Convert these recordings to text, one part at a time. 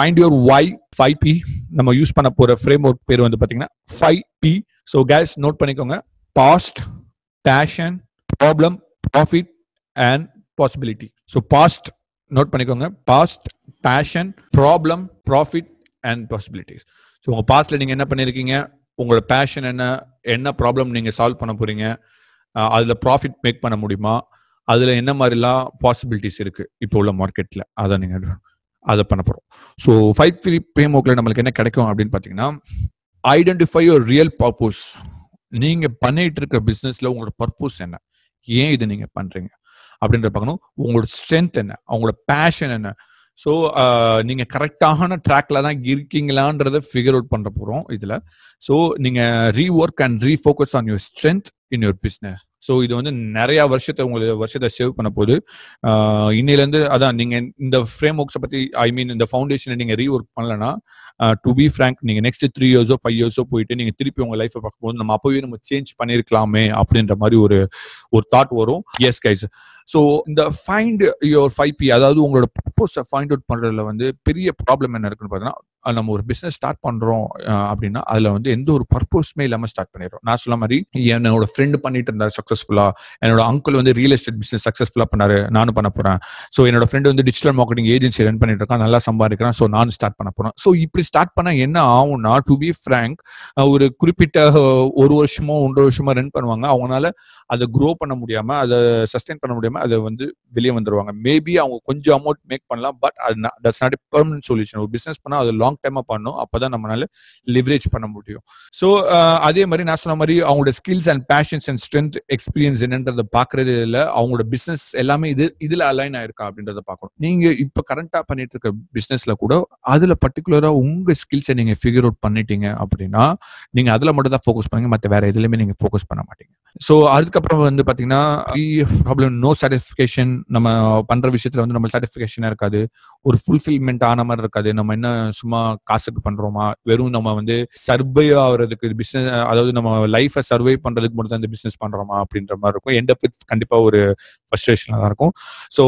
Find your why 5P. நம்ம use பண்ண போற ஃப்ரேம் ஒர்க் பேர் வந்து பாத்தீங்கன்னா 5P. ஸோ கைஸ் நோட் பண்ணிக்கோங்க. Past, passion, problem, profit and possibility. So past note பண்ணிக்கோங்க. Past, passion, problem, profit and possibilities. So உங்க பாஸ்ட்ல நீங்க என்ன பண்ணிருக்கீங்க, உங்களோட பேஷன் என்ன ப்ராப்ளம் நீங்க சால்வ் பண்ண போறீங்க, அதுல ப்ராஃபிட் மேக் பண்ண முடியுமா, அதுல என்ன மாதிரிலாம் பாசிபிலிட்டிஸ் இருக்கு இப்போ உள்ள மார்க்கெட்ல, அதை பண்ண போறோம். ஸோ 5P ஃப்ரேம் ஒர்க்ல நம்மளுக்கு என்ன கிடைக்கும் அப்படின்னு பாத்தீங்கன்னா, ஐடென்டிஃபை யுவர் ரியல் பர்பஸ். நீங்க பண்ணிட்டு இருக்க பிசினஸ்ல உங்களோட பர்பஸ் என்ன, ஏன் இதை நீங்க பண்றீங்க அப்படின்றத பார்க்கணும். உங்களோட ஸ்ட்ரென்த் என்ன, அவங்களோட பேஷன் என்ன. ஸோ நீங்க கரெக்டான ட்ராக்ல தான் இருக்கீங்களான்றத ஃபிகர் அவுட் பண்ண போறோம் இதுல. ஸோ நீங்க rework and refocus on your strength in your business. So இது வந்து நிறைய வருஷத்தை சேவ் பண்ண போகுது. இன்னிலேருந்து அதான் நீங்க இந்த ஃப்ரேம் ஒர்க்ஸை பத்தி இந்த ஃபவுண்டேஷனை நீங்க ரீஒர்க் பண்ணலன்னா, டு பி ஃப்ராங்க், நீங்க நெக்ஸ்ட் 3 இயர்ஸோ 5 இயர்ஸோ போயிட்டு நீங்க திருப்பி உங்க லைஃபை பார்க்கும்போது நம்ம அப்பவே நம்ம சேஞ்ச் பண்ணிருக்கலாமே அப்படின்ற மாதிரி ஒரு தாட் வரும். S guys. ஸோ இந்த ஃபைண்ட் யுவர் 5P, அதாவது உங்களோட பர்பஸை ஃபைண்ட் அவுட் பண்றதுல வந்து பெரிய ப்ராப்ளம் என்ன இருக்குன்னு பார்த்தீங்கன்னா, நம்ம ஒரு பிசினஸ் ஸ்டார்ட் பண்றோம் அப்படின்னா அதுல வந்து எந்த ஒரு பர்பஸுமே இல்லாம ஸ்டார்ட் பண்ணிடுறோம். நான் சொன்ன மாதிரி என்னோட ஃப்ரெண்டு பண்ணிட்டு இருந்தாரு சக்சஸ்ஃபுல்லா, என்னோட அங்கிள் வந்து ரியல் எஸ்டேட் பிசினஸ் சக்சஸ்ஃபுல்லா பண்ணாரு, நானும் பண்ண போறேன். ஸோ என்னோட ஃப்ரெண்டு வந்து டிஜிட்டல் மார்க்கெட்டிங் ஏஜென்சி ரன் பண்ணிட்டு இருக்கான், நல்லா சம்பாதிக்கிறான், ஸோ நானும் ஸ்டார்ட் பண்ண போறேன். ஸோ இப்படி ஸ்டார்ட் பண்ண என்ன ஆகும்னா, டு பி ஃப்ராங்க், ஒரு குறிப்பிட்ட 1 வருஷமோ 1.5 வருஷமோ ரன் பண்ணுவாங்க. அவங்களால அதை க்ரோ பண்ண முடியாம, அதை சஸ்டெயின் பண்ண முடியாம அதை வந்து வெளியே வந்துருவாங்க. மேபி அவங்க கொஞ்சம் அமௌண்ட் மேக் பண்ணலாம், but that's not a permanent solution. ஒரு பிசினஸ் பண்ணா அது லாங் டைமா பண்ணணும், அப்பதான் நம்மளால லிவரேஜ் பண்ண முடியும். ஸோ அதே மாதிரி நான் சொன்ன மாதிரி அவங்களோட skills and passions and strength experience என்னன்றதை பாக்குறது இல்லை, அவங்களோட பிசினஸ் எல்லாமே இதுல அலைன் ஆயிருக்கா அப்படின்றத பார்க்கணும். நீங்க இப்ப கரண்டா பண்ணிட்டு இருக்க பிசினஸ்ல கூட அதுல பர்டிகுலரா உங்க ஸ்கில்ஸை நீங்க ஃபிகர் அவுட் பண்ணிட்டீங்க அப்படின்னா நீங்க அதுல மட்டும் தான் ஃபோக்கஸ் பண்ணுங்க, மற்ற வேற எதுலையுமே நீங்க ஃபோக்கஸ் பண்ண மாட்டீங்க. ஸோ அதுக்கப்புறம் வந்து பாத்தீங்கன்னா ப்ராப்ளம் நோ சாட்டிஸ்ஃபிகேஷன். நம்ம பண்ற விஷயத்துல வந்து நம்ம சாட்டிஸ்ஃபிகேஷனா இருக்காது, ஒரு ஃபுல்ஃபில்மெண்ட் ஆன மாதிரி இருக்காது. நம்ம என்ன சும்மா காசுக்கு பண்றோமா, வெறும் நம்ம வந்து சர்வை ஆகுறதுக்கு பிசினஸ், அதாவது நம்ம லைஃபை சர்வை பண்றதுக்கு மட்டும் தான் இந்த பிசினஸ் பண்றோமா அப்படின்ற மாதிரி இருக்கும். எண்ட் அப் வித் கண்டிப்பா ஒரு ஃப்ரஸ்ட்ரேஷனா தான் இருக்கும். ஸோ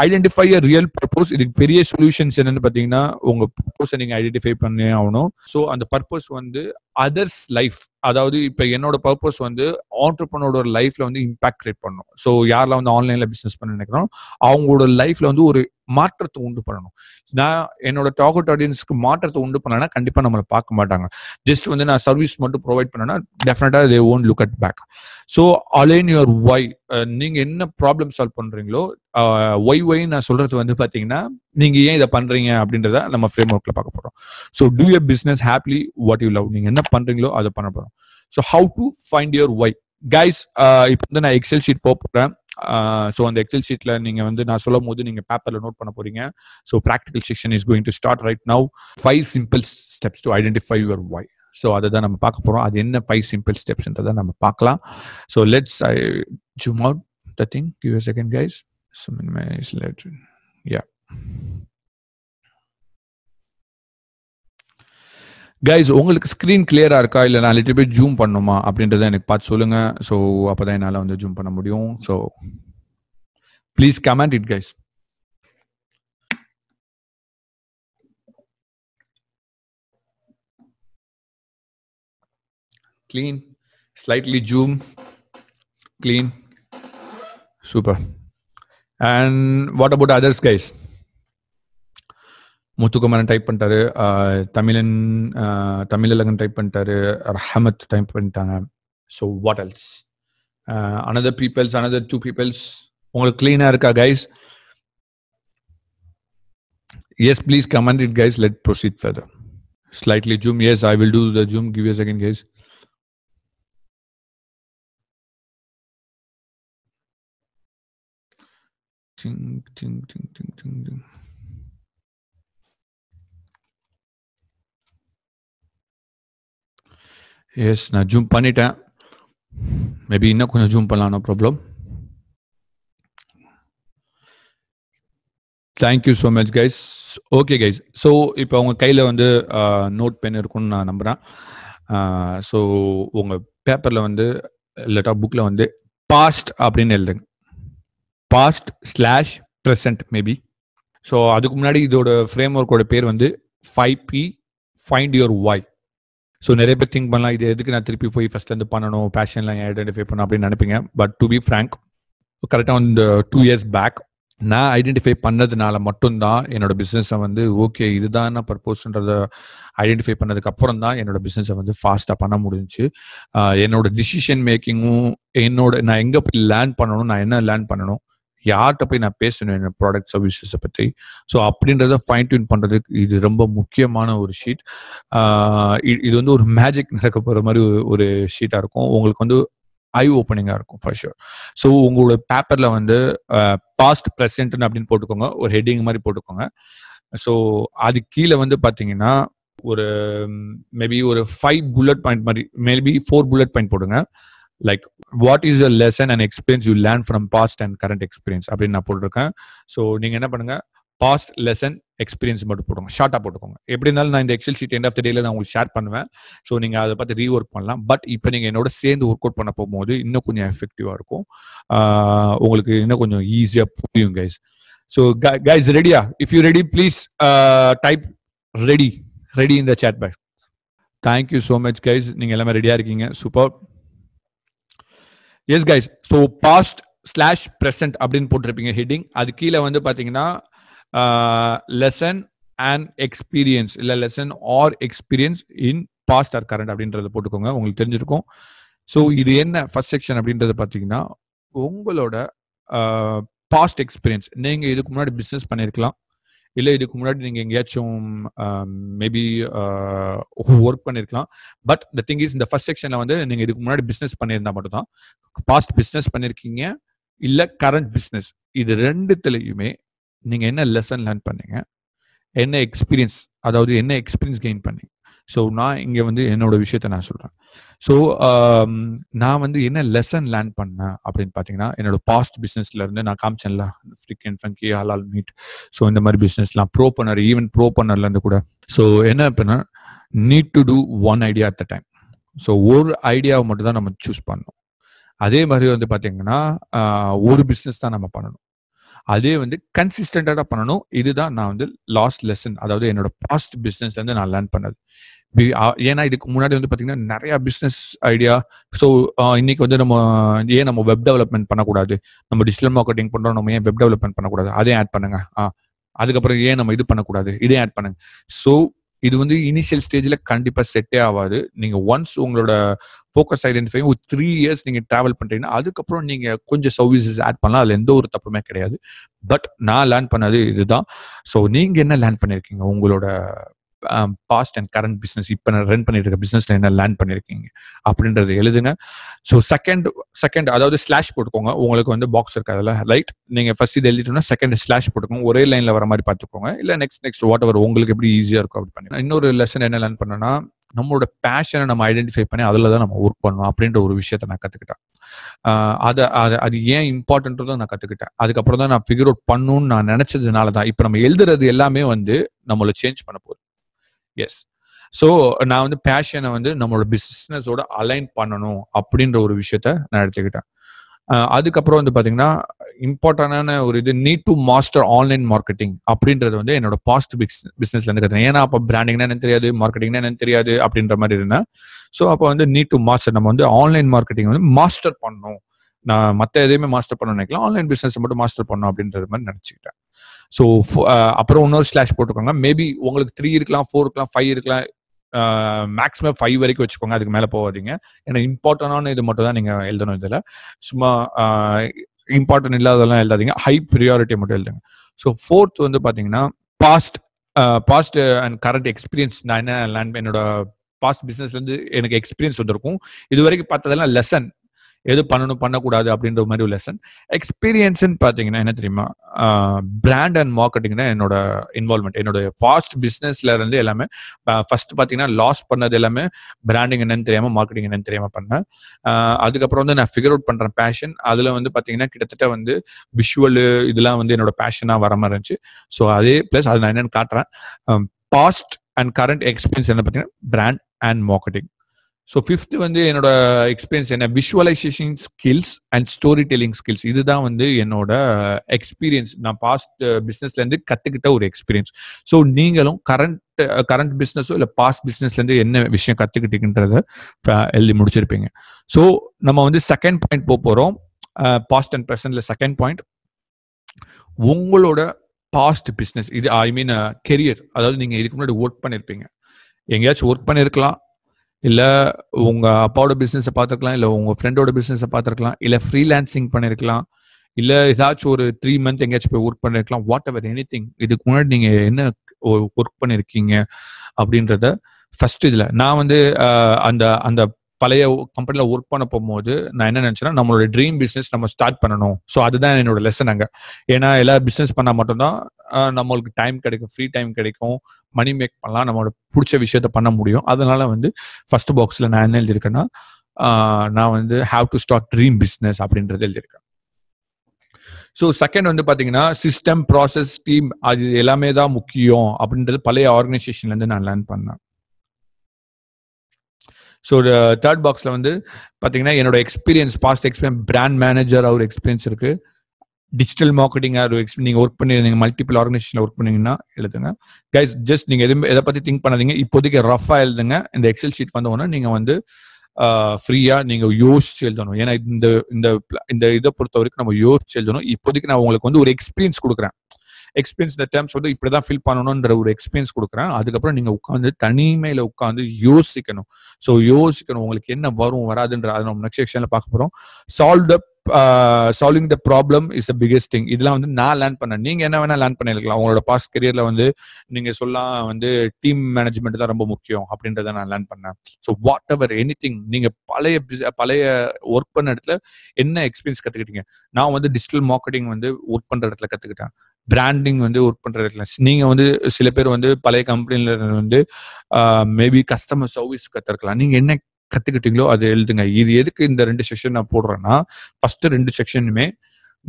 ஐடென்டிஃபை அ ரியல் பர்பஸ். இதுக்கு பெரிய சொல்யூஷன்ஸ் என்னன்னு பாத்தீங்கன்னா, உங்க பர்பஸை நீங்க ஐடென்டிஃபை பண்ணே ஆகணும். ஸோ அந்த பர்பஸ் வந்து அதர்ஸ் லைஃப், அதாவது இப்ப என்னோட பர்பஸ் வந்து ஆண்டர்பிரனரோட லைஃப்ல வந்து இம்பாக்ட் கிரியேட் பண்ணணும். ஸோ யாரெல்லாம் வந்து ஆன்லைன்ல பிசினஸ் பண்ண நினைக்கிறோம் அவங்களோட லைஃப்ல வந்து ஒரு மாற்றத்தை உண்டு பண்ணணும். நான் என்னோட டார்கெட் ஆடியன்ஸ்க்கு மாற்றத்தை உண்டு பண்ணனா கண்டிப்பா நம்மளை பார்க்க மாட்டாங்க. ஜஸ்ட் வந்து நான் சர்வீஸ் மட்டும் ப்ரொவைட் பண்ணேன்னா டெஃபினட்டா they won't look at back. So align your why. நீங்க என்ன ப்ராப்ளம் சால்வ் பண்றீங்களோ, ஒய் நான் சொல்றது வந்து பாத்தீங்கன்னா நீங்க ஏன் இதை பண்றீங்க அப்படின்றத நம்ம ஃப்ரேம் ஒர்க்ல பார்க்க போறோம். So do your business happily what you love. நீங்க என்ன பண்றீங்களோ அதை பண்ண போறோம். So how to find your why guys. இப்போ வந்து நான் எக்ஸல் ஷீட் போறேன். ஸோ அந்த எக்ஸல் ஷீட்ல நீங்க வந்து நான் சொல்லும் போது நீங்க பேப்பர்ல நோட் பண்ண போறீங்க. So practical section is going to start right now. 5 simple steps to identify your why. So அதை தான் நம்ம பார்க்க போறோம். அது என்ன 5 simple steps-ன்றதை நம்ம பார்க்கலாம். So let's zoom out the thing. Give a second guys. So minimize let. Yeah. Guys உங்களுக்கு ஸ்க்ரீன் கிளியரா இருக்கா, இல்லை நான் லிட்டில் பிட் ஜூம் பண்ணுமா அப்படின்றத எனக்கு பார்த்து சொல்லுங்க. ஸோ அப்போதான் என்னால் வந்து ஜூம் பண்ண முடியும். So please comment it guys. Clean, slightly zoom, clean, super. And what about others guys? Muthukumaran type பண்ணிட்டாரு, தமிழகன் டைப் பண்ணிட்டாரு, ரஹமத் டைப் பண்ணிட்டாங்க. So what else? another 2 peoples. உங்களுக்கு கிளீனா இருக்கா guys? Yes, please comment it guys. Let's proceed further. Slightly zoom. Yes, I will do the zoom. Give me a second guys. Ting, ting, ting, ting, ting, ting. Yes நான் zoom பண்ணிட்டேன். Maybe இன்னும் கொஞ்சம் zoom பண்ணலாம், no problem. Thank you so much guys. Okay guys, so இப்போ உங்கள் கையில் வந்து note pen இருக்குன்னு நான் நம்புகிறேன். ஸோ உங்கள் பேப்பரில் வந்து இல்லாட்டா புக்கில் வந்து பாஸ்ட் அப்படின்னு எழுதுங்க. Past / present maybe. ஸோ அதுக்கு முன்னாடி இதோட ஃப்ரேம் ஒர்க்கோட பேர் வந்து 5P find your Y. So நிறைய பேர் திங்க் பண்ணலாம், இது எதுக்கு நான் திருப்பி போய் ஃபர்ஸ்ட்லேருந்து பண்ணணும், பேஷன்லாம் ஐடென்டிஃபை பண்ணணும் அப்படின்னு நினைப்பீங்க. பட் டு பி ஃப்ரேங்க், கரெக்டாக வந்து 2 years பேக் நான் ஐடென்டிஃபை பண்ணதுனால மட்டும்தான் என்னோட பிஸ்னஸை வந்து ஓகே இதுதான் என்ன பர்பஸ்ன்றதை ஐடென்டிஃபை பண்ணதுக்கு அப்புறம் தான் என்னோட பிஸ்னஸை வந்து ஃபாஸ்ட்டாக பண்ண முடிஞ்சிச்சு. என்னோட டிசிஷன் மேக்கிங்கும் நான் எங்கே போய் லேர்ன் பண்ணணும், நான் என்ன லேர்ன் பண்ணணும், யார்கிட்ட போய் நான் பேசணும் என்னோட ப்ராடக்ட் சர்வீசஸை பற்றி. ஸோ அப்படின்றத ஃபைன் டியூன் பண்ணுறதுக்கு இது ரொம்ப முக்கியமான ஒரு ஷீட். இது வந்து ஒரு மேஜிக் நடக்க போகிற மாதிரி ஒரு ஷீட்டாக இருக்கும். உங்களுக்கு வந்து ஐ ஓப்பனிங்காக இருக்கும் ஃபார் ஷூர். ஸோ உங்களோட பேப்பரில் வந்து பாஸ்ட் ப்ரெசென்ட்னு அப்படின்னு போட்டுக்கோங்க, ஒரு ஹெட்டிங் மாதிரி போட்டுக்கோங்க. ஸோ அது கீழே வந்து பார்த்தீங்கன்னா ஒரு மேபி ஒரு 5 bullet point மாதிரி, மேபி 4 bullet point போடுங்க. Like what is the lesson and experience you learn from past and current experience அப்படின்னு நான் போட்டிருக்கேன். ஸோ நீங்கள் என்ன பண்ணுங்க, பாஸ்ட் லெசன் எக்ஸ்பீரியன்ஸ் மட்டும் போடுங்க, ஷார்ட்டாக போட்டுக்கோங்க. எப்படி இருந்தாலும் நான் இந்த Excel sheet end of the டேல நான் உங்களுக்கு ஷேர் பண்ணுவேன். ஸோ நீங்கள் அதை பார்த்து ரீஒர்க் பண்ணலாம். பட் இப்போ நீங்கள் என்னோட சேர்ந்து ஒர்க் அவுட் பண்ண போகும்போது இன்னும் கொஞ்சம் எஃபெக்டிவாக இருக்கும், உங்களுக்கு இன்னும் கொஞ்சம் ஈஸியாக புரியும் கைஸ். ஸோ கைஸ் ரெடியா? If you ready please type ready in the chat box. Thank you so much guys, நீங்கள் எல்லாமே ரெடியாக இருக்கீங்க, super. Yes guys, so past slash present அப்படின்னு போட்டிருப்பீங்க ஹெட்டிங். அது கீழே வந்து பார்த்தீங்கன்னா லெசன் அண்ட் எக்ஸ்பீரியன்ஸ், இல்லை lesson or experience in past or current அப்படின்றத போட்டுக்கோங்க, உங்களுக்கு தெரிஞ்சிருக்கும். ஸோ இது என்ன ஃபர்ஸ்ட் செக்ஷன் அப்படின்றத பார்த்தீங்கன்னா உங்களோட பாஸ்ட் எக்ஸ்பீரியன்ஸ். நீங்கள் இதுக்கு முன்னாடி பிஸ்னஸ் பண்ணியிருக்கலாம், இல்லை இதுக்கு முன்னாடி நீங்கள் எங்கேயாச்சும் மேபி ஒர்க் பண்ணியிருக்கலாம். பட் த திங் இஸ், இந்த ஃபர்ஸ்ட் செக்ஷனில் வந்து நீங்கள் இதுக்கு முன்னாடி பிஸ்னஸ் பண்ணியிருந்தா மட்டும்தான், பாஸ்ட் பிஸ்னஸ் பண்ணியிருக்கீங்க இல்லை கரண்ட் பிஸ்னஸ், இது ரெண்டுத்துலையுமே நீங்கள் என்ன லெசன் லேர்ன் பண்ணீங்க, என்ன எக்ஸ்பீரியன்ஸ், அதாவது என்ன எக்ஸ்பீரியன்ஸ் கெயின் பண்ணீங்க. ஸோ நான் இங்கே வந்து என்னோட விஷயத்த நான் சொல்கிறேன். ஸோ நான் வந்து என்ன லெசன் லேர்ன் பண்ணேன் அப்படின்னு பார்த்தீங்கன்னா, என்னோட பாஸ்ட் பிஸ்னஸ்ல இருந்து நான் காமிச்சேன்ல, ஃப்ரிக் அண்ட் ஃபங்கி, ஹலால் மீட், ஸோ இந்த மாதிரி பிஸ்னஸ்லாம் ப்ரோ பண்ணர், ஈவன் ப்ரோ பண்ணர்லேருந்து கூட. ஸோ என்ன அப்படின்னா, need to do one idea at the time. So ஒரு ஐடியாவை மட்டும் தான் நம்ம சூஸ் பண்ணணும். அதே மாதிரி வந்து பார்த்தீங்கன்னா ஒரு பிஸ்னஸ் தான் நம்ம பண்ணணும், அதே வந்து கன்சிஸ்டண்டாக பண்ணணும். இதுதான் நான் வந்து லாஸ்ட் லெசன், அதாவது என்னோட பாஸ்ட் பிஸ்னஸ்லேருந்து நான் லேர்ன் பண்ணது. ஏன்னா இதுக்கு முன்னாடி வந்து பார்த்தீங்கன்னா நிறைய பிஸ்னஸ் ஐடியா. ஸோ இன்னைக்கு வந்து நம்ம வெப் டெவலப்மெண்ட் பண்ணக்கூடாது, நம்ம டிஜிட்டல் மார்க்கெட்டிங் பண்ணுறோம், நம்ம ஏன் வெப் டெவலப்மெண்ட் பண்ணக்கூடாது, அதே ஆட் பண்ணுங்க. அதுக்கப்புறம் ஏன் நம்ம இது பண்ணக்கூடாது, இதே ஆட் பண்ணுங்க. ஸோ இது வந்து இனிஷியல் ஸ்டேஜில் கண்டிப்பாக செட்டே ஆகாது. நீங்கள் ஒன்ஸ் உங்களோட ஃபோக்கஸ் ஐடென்டிஃபை ஒரு 3 years நீங்கள் ட்ராவல் பண்ணுறீங்கன்னா அதுக்கப்புறம் நீங்கள் கொஞ்சம் சர்வீசஸ் ஆட் பண்ணலாம், அதில் எந்த ஒரு தப்புமே கிடையாது. பட் நான் லேர்ன் பண்ணது இதுதான். ஸோ நீங்கள் என்ன லேர்ன் பண்ணியிருக்கீங்க, உங்களோட பாஸ்ட் அண்ட் கரண்ட் பிஸ்னஸ், இப்போ நான் ரன் பண்ணிட்டு இருக்க பிஸ்னஸ்ல என்ன லேர்ன் பண்ணியிருக்கீங்க அப்படின்றது எழுதுங்க. ஸோ செகண்ட் அதாவது ஸ்லாஷ் போட்டுக்கோங்க. உங்களுக்கு வந்து பாக்ஸ் இருக்காதுல்ல, ரைட்? நீங்கள் ஃபர்ஸ்ட் இது எழுதிட்டோம்னா செகண்ட் ஸ்லாஷ் போட்டுக்கோங்க, ஒரே லைனில் வர மாதிரி பார்த்துக்கோங்க. இல்லை நெக்ஸ்ட் வாட் எவர் உங்களுக்கு எப்படி ஈஸியாக இருக்கும் அப்படி பண்ணி. இன்னொரு லெசன் என்ன லேர்ன் பண்ணேன்னா, நம்மளோட பேஷனை நம்ம ஐடென்டிஃபை பண்ணி அதில் தான் நம்ம ஒர்க் பண்ணணும் அப்படின்ற ஒரு விஷயத்த நான் கற்றுக்கிட்டேன். அது ஏன் இம்பார்ட்டன்றதும் நான் கற்றுக்கிட்டேன். அதுக்கப்புறம் தான் நான் ஃபிகர் அவுட் பண்ணணும்னு நான் நினச்சதுனால தான் இப்போ நம்ம எழுதுறது எல்லாமே வந்து நம்மளை சேஞ்ச் பண்ண போகுது. எஸ், ஸோ நான் வந்து பேஷனை வந்து நம்மளோட பிஸ்னஸோட அலைன் பண்ணணும் அப்படின்ற ஒரு விஷயத்த நான் எடுத்துக்கிட்டேன். அதுக்கப்புறம் வந்து பார்த்தீங்கன்னா இம்பார்ட்டண்டான ஒரு இது, need to master online marketing அப்படின்றது வந்து என்னோட பாஸ்ட் பிஸ்னஸ்ல இருந்து கற்றுனேன். ஏன்னா அப்போ பிராண்டிங்னா என்னன்னு தெரியாது, மார்க்கெட்டிங்னா என்னன்னு தெரியாது அப்படின்ற மாதிரி இருந்தேன். ஸோ அப்போ வந்து நீட் டு மாஸ்டர், நம்ம வந்து ஆன்லைன் மார்க்கெட்டிங் வந்து மாஸ்டர் பண்ணணும், நான் மற்ற எதையுமே மாஸ்டர் பண்ண நினைக்கலாம், ஆன்லைன் பிஸ்னஸ் மட்டும் மாஸ்டர் பண்ணணும் அப்படின்றது மாதிரி நினச்சிக்கிட்டேன். ஸோ அப்புறம் இன்னொரு ஸ்லாஷ் போட்டுக்கோங்க. மேபி உங்களுக்கு 3 இருக்கலாம், 4 இருக்கலாம், 5 இருக்கலாம், மேக்ஸிமம் 5 வரைக்கும் வச்சுக்கோங்க, அதுக்கு மேலே போகாதீங்க. ஏன்னா இம்பார்ட்டன்டான இது மட்டும் தான் நீங்கள் எழுதணும். இதில் சும்மா இம்பார்ட்டன்ட் இல்லாததெல்லாம் எழுதாதீங்க, ஹை ப்ரியாரிட்டி மட்டும் எழுதுங்க. ஸோ 4th வந்து பார்த்தீங்கன்னா பாஸ்ட் அண்ட் கரண்ட் எக்ஸ்பீரியன்ஸ். நான் என்ன என்னோட பாஸ்ட் பிஸ்னஸ்லேருந்து எனக்கு எக்ஸ்பீரியன்ஸ் வந்திருக்கும். இது வரைக்கும் பார்த்ததெல்லாம் லெசன், எது பண்ணணும் பண்ணக்கூடாது அப்படின்ற மாதிரி ஒரு லெசன். எக்ஸ்பீரியன்ஸ்ன்னு பார்த்தீங்கன்னா என்ன தெரியுமா, பிராண்ட் அண்ட் மார்க்கெட்டிங் தான் என்னோட இன்வால்மெண்ட். என்னோட பாஸ்ட் பிஸ்னஸ்ல இருந்து எல்லாமே ஃபர்ஸ்ட் பார்த்தீங்கன்னா லாஸ் பண்ணது எல்லாமே பிராண்டிங் என்னன்னு தெரியாமல், மார்க்கெட்டிங் என்னன்னு தெரியாமல் பண்ணேன். அதுக்கப்புறம் வந்து நான் ஃபிகர் அவுட் பண்ணுறேன் பேஷன். அதில் வந்து பார்த்தீங்கன்னா கிட்டத்தட்ட வந்து விஷுவல் இதெல்லாம் வந்து என்னோட பேஷனாக வர மாதிரி இருந்துச்சு. ஸோ அதே ப்ளஸ் அது நான் என்னென்னு காட்டுறேன். பாஸ்ட் அண்ட் கரண்ட் எக்ஸ்பீரியன்ஸ் என்ன பார்த்தீங்கன்னா brand and marketing. So fifth வந்து என்னோட எக்ஸ்பீரியன்ஸ் என்ன, visualization skills and storytelling skills. இதுதான் வந்து என்னோட எக்ஸ்பீரியன்ஸ், நான் பாஸ்ட் பிஸ்னஸ்லேருந்து கற்றுக்கிட்ட ஒரு எக்ஸ்பீரியன்ஸ். ஸோ நீங்களும் கரண்ட் பிஸ்னஸோ இல்லை பாஸ்ட் பிஸ்னஸ்லேருந்து என்ன விஷயம் கற்றுக்கிட்டீங்கன்றத எழுதி முடிச்சிருப்பீங்க. ஸோ நம்ம வந்து செகண்ட் பாயிண்ட் போகிறோம். பாஸ்ட் அண்ட் ப்ரெசன்ட்ல செகண்ட் பாயிண்ட், உங்களோட பாஸ்ட் பிஸ்னஸ், இது ஐ மீன் கெரியர், அதாவது நீங்கள் இதுக்கு முன்னாடி ஒர்க் பண்ணியிருப்பீங்க, எங்கேயாச்சும் ஒர்க் பண்ணியிருக்கலாம், இல்லை உங்கள் அப்பாவோட பிஸ்னஸை பார்த்துருக்கலாம், இல்லை உங்கள் ஃப்ரெண்டோட பிஸ்னஸை பார்த்துருக்கலாம், இல்லை ஃப்ரீலான்சிங் பண்ணியிருக்கலாம், இல்லை ஏதாச்சும் ஒரு 3 months எங்கேயாச்சும் போய் ஒர்க் பண்ணியிருக்கலாம். வாட் எவர் எனிதிங், இதுக்கு முன்னாடி நீங்கள் என்ன ஒர்க் பண்ணியிருக்கீங்க அப்படின்றத ஃபர்ஸ்ட் இதில் நான் வந்து அந்த அந்த பழைய கம்பெனியில் ஒர்க் பண்ண போகும்போது நான் என்ன நினச்சேன்னா, நம்மளோட ட்ரீம் பிஸ்னஸ் நம்ம ஸ்டார்ட் பண்ணணும். ஸோ அதுதான் என்னோட லெசன் அங்கே. ஏன்னா எல்லா பிஸ்னஸ் பண்ணால் மட்டும்தான் நம்மளுக்கு டைம் கிடைக்கும், ஃப்ரீ டைம் கிடைக்கும், மணி மேக் பண்ணலாம், நம்மளோட பிடிச்ச விஷயத்த பண்ண முடியும். அதனால வந்து ஃபர்ஸ்ட் பாக்ஸில் நான் என்ன எழுதியிருக்கேன்னா, நான் வந்து have to start dream business அப்படின்றது எழுதியிருக்கேன். ஸோ செகண்ட் வந்து பார்த்தீங்கன்னா, சிஸ்டம், ப்ராசஸ், டீம், அது எல்லாமே தான் முக்கியம் அப்படின்றது பழைய ஆர்கனைசேஷன்லேருந்து நான் லேர்ன் பண்ணேன். ஸோ தேர்ட் பாக்ஸில் வந்து பார்த்தீங்கன்னா, என்னோட experience, past experience, brand manager ஒரு எக்ஸ்பீரியன்ஸ் இருக்கு, டிஜிட்டல் மார்க்கெட்டிங் நீங்கள் ஒர்க் பண்ணிருந்தீங்க, மல்டிபிள் ஆர்கனைசேஷனில் ஒர்க் பண்ணீங்கன்னா எழுதுங்க. கைஸ் ஜஸ்ட் நீங்கள் எதை பற்றி திங்க் பண்ணாதீங்க, இப்போதைக்கு ரஃபாக எழுதுங்க. இந்த எக்ஸல் ஷீட் வந்தோன்னா நீங்கள் வந்து ஃப்ரீயாக நீங்கள் யோசிச்சு எழுதணும். ஏன்னா இந்த இதை பொறுத்த வரைக்கும் நம்ம யோசிச்சு எழுதணும். இப்போதைக்கு நான் உங்களுக்கு வந்து ஒரு எக்ஸ்பீரியன்ஸ் கொடுக்குறேன். எக்ஸ்பீரியன்ஸ் இந்த டேர்ம்ஸ் வந்து இப்படிதான் ஃபில் பண்ணணும்ன்ற ஒரு எக்ஸ்பீரியன்ஸ் கொடுக்குறேன். அதுக்கப்புறம் நீங்க உட்காந்து தனிமையில உட்காந்து யோசிக்கணும். ஸோ யோசிக்கணும் உங்களுக்கு என்ன வரும் வராதுன்ற அதை நம்ம நெக்ஸ்ட் செக்ஷன்ல பார்க்க போறோம். Solving the problem is the biggest thing. இதெல்லாம் வந்து நான் லேர்ன் பண்ணேன். நீங்க என்ன வேணா லேர்ன் பண்ணிருக்கலாம். உங்களோட பாஸ்ட் கரியர்ல வந்து நீங்க சொல்லலாம் வந்து டீம் மேனேஜ்மெண்ட் தான் ரொம்ப முக்கியம் அப்படின்றத நான் லேர்ன் பண்ணேன். ஸோ வாட் எவர் எனிதிங், நீங்க பழைய ஒர்க் பண்ண இடத்துல என்ன எக்ஸ்பீரியன்ஸ் கத்துக்கிட்டீங்க. நான் வந்து டிஜிட்டல் மார்க்கெட்டிங் வந்து ஒர்க் பண்ற இடத்துல கத்துக்கிட்டேன். பிராண்டிங் வந்து ஒர்க் பண்ற இடத்துல, நீங்க வந்து சில பேர் வந்து பழைய கம்பெனில வந்து மேபி கஸ்டமர் சர்வீஸ் கத்துக்கலாம். நீங்க என்ன கத்துக்கிட்டீங்களோ அது எழுதுங்க. இது எதுக்கு இந்த 2 செக்ஷன் நான் போடுறேன்னா, ஃபர்ஸ்ட் 2 செக்ஷனுமே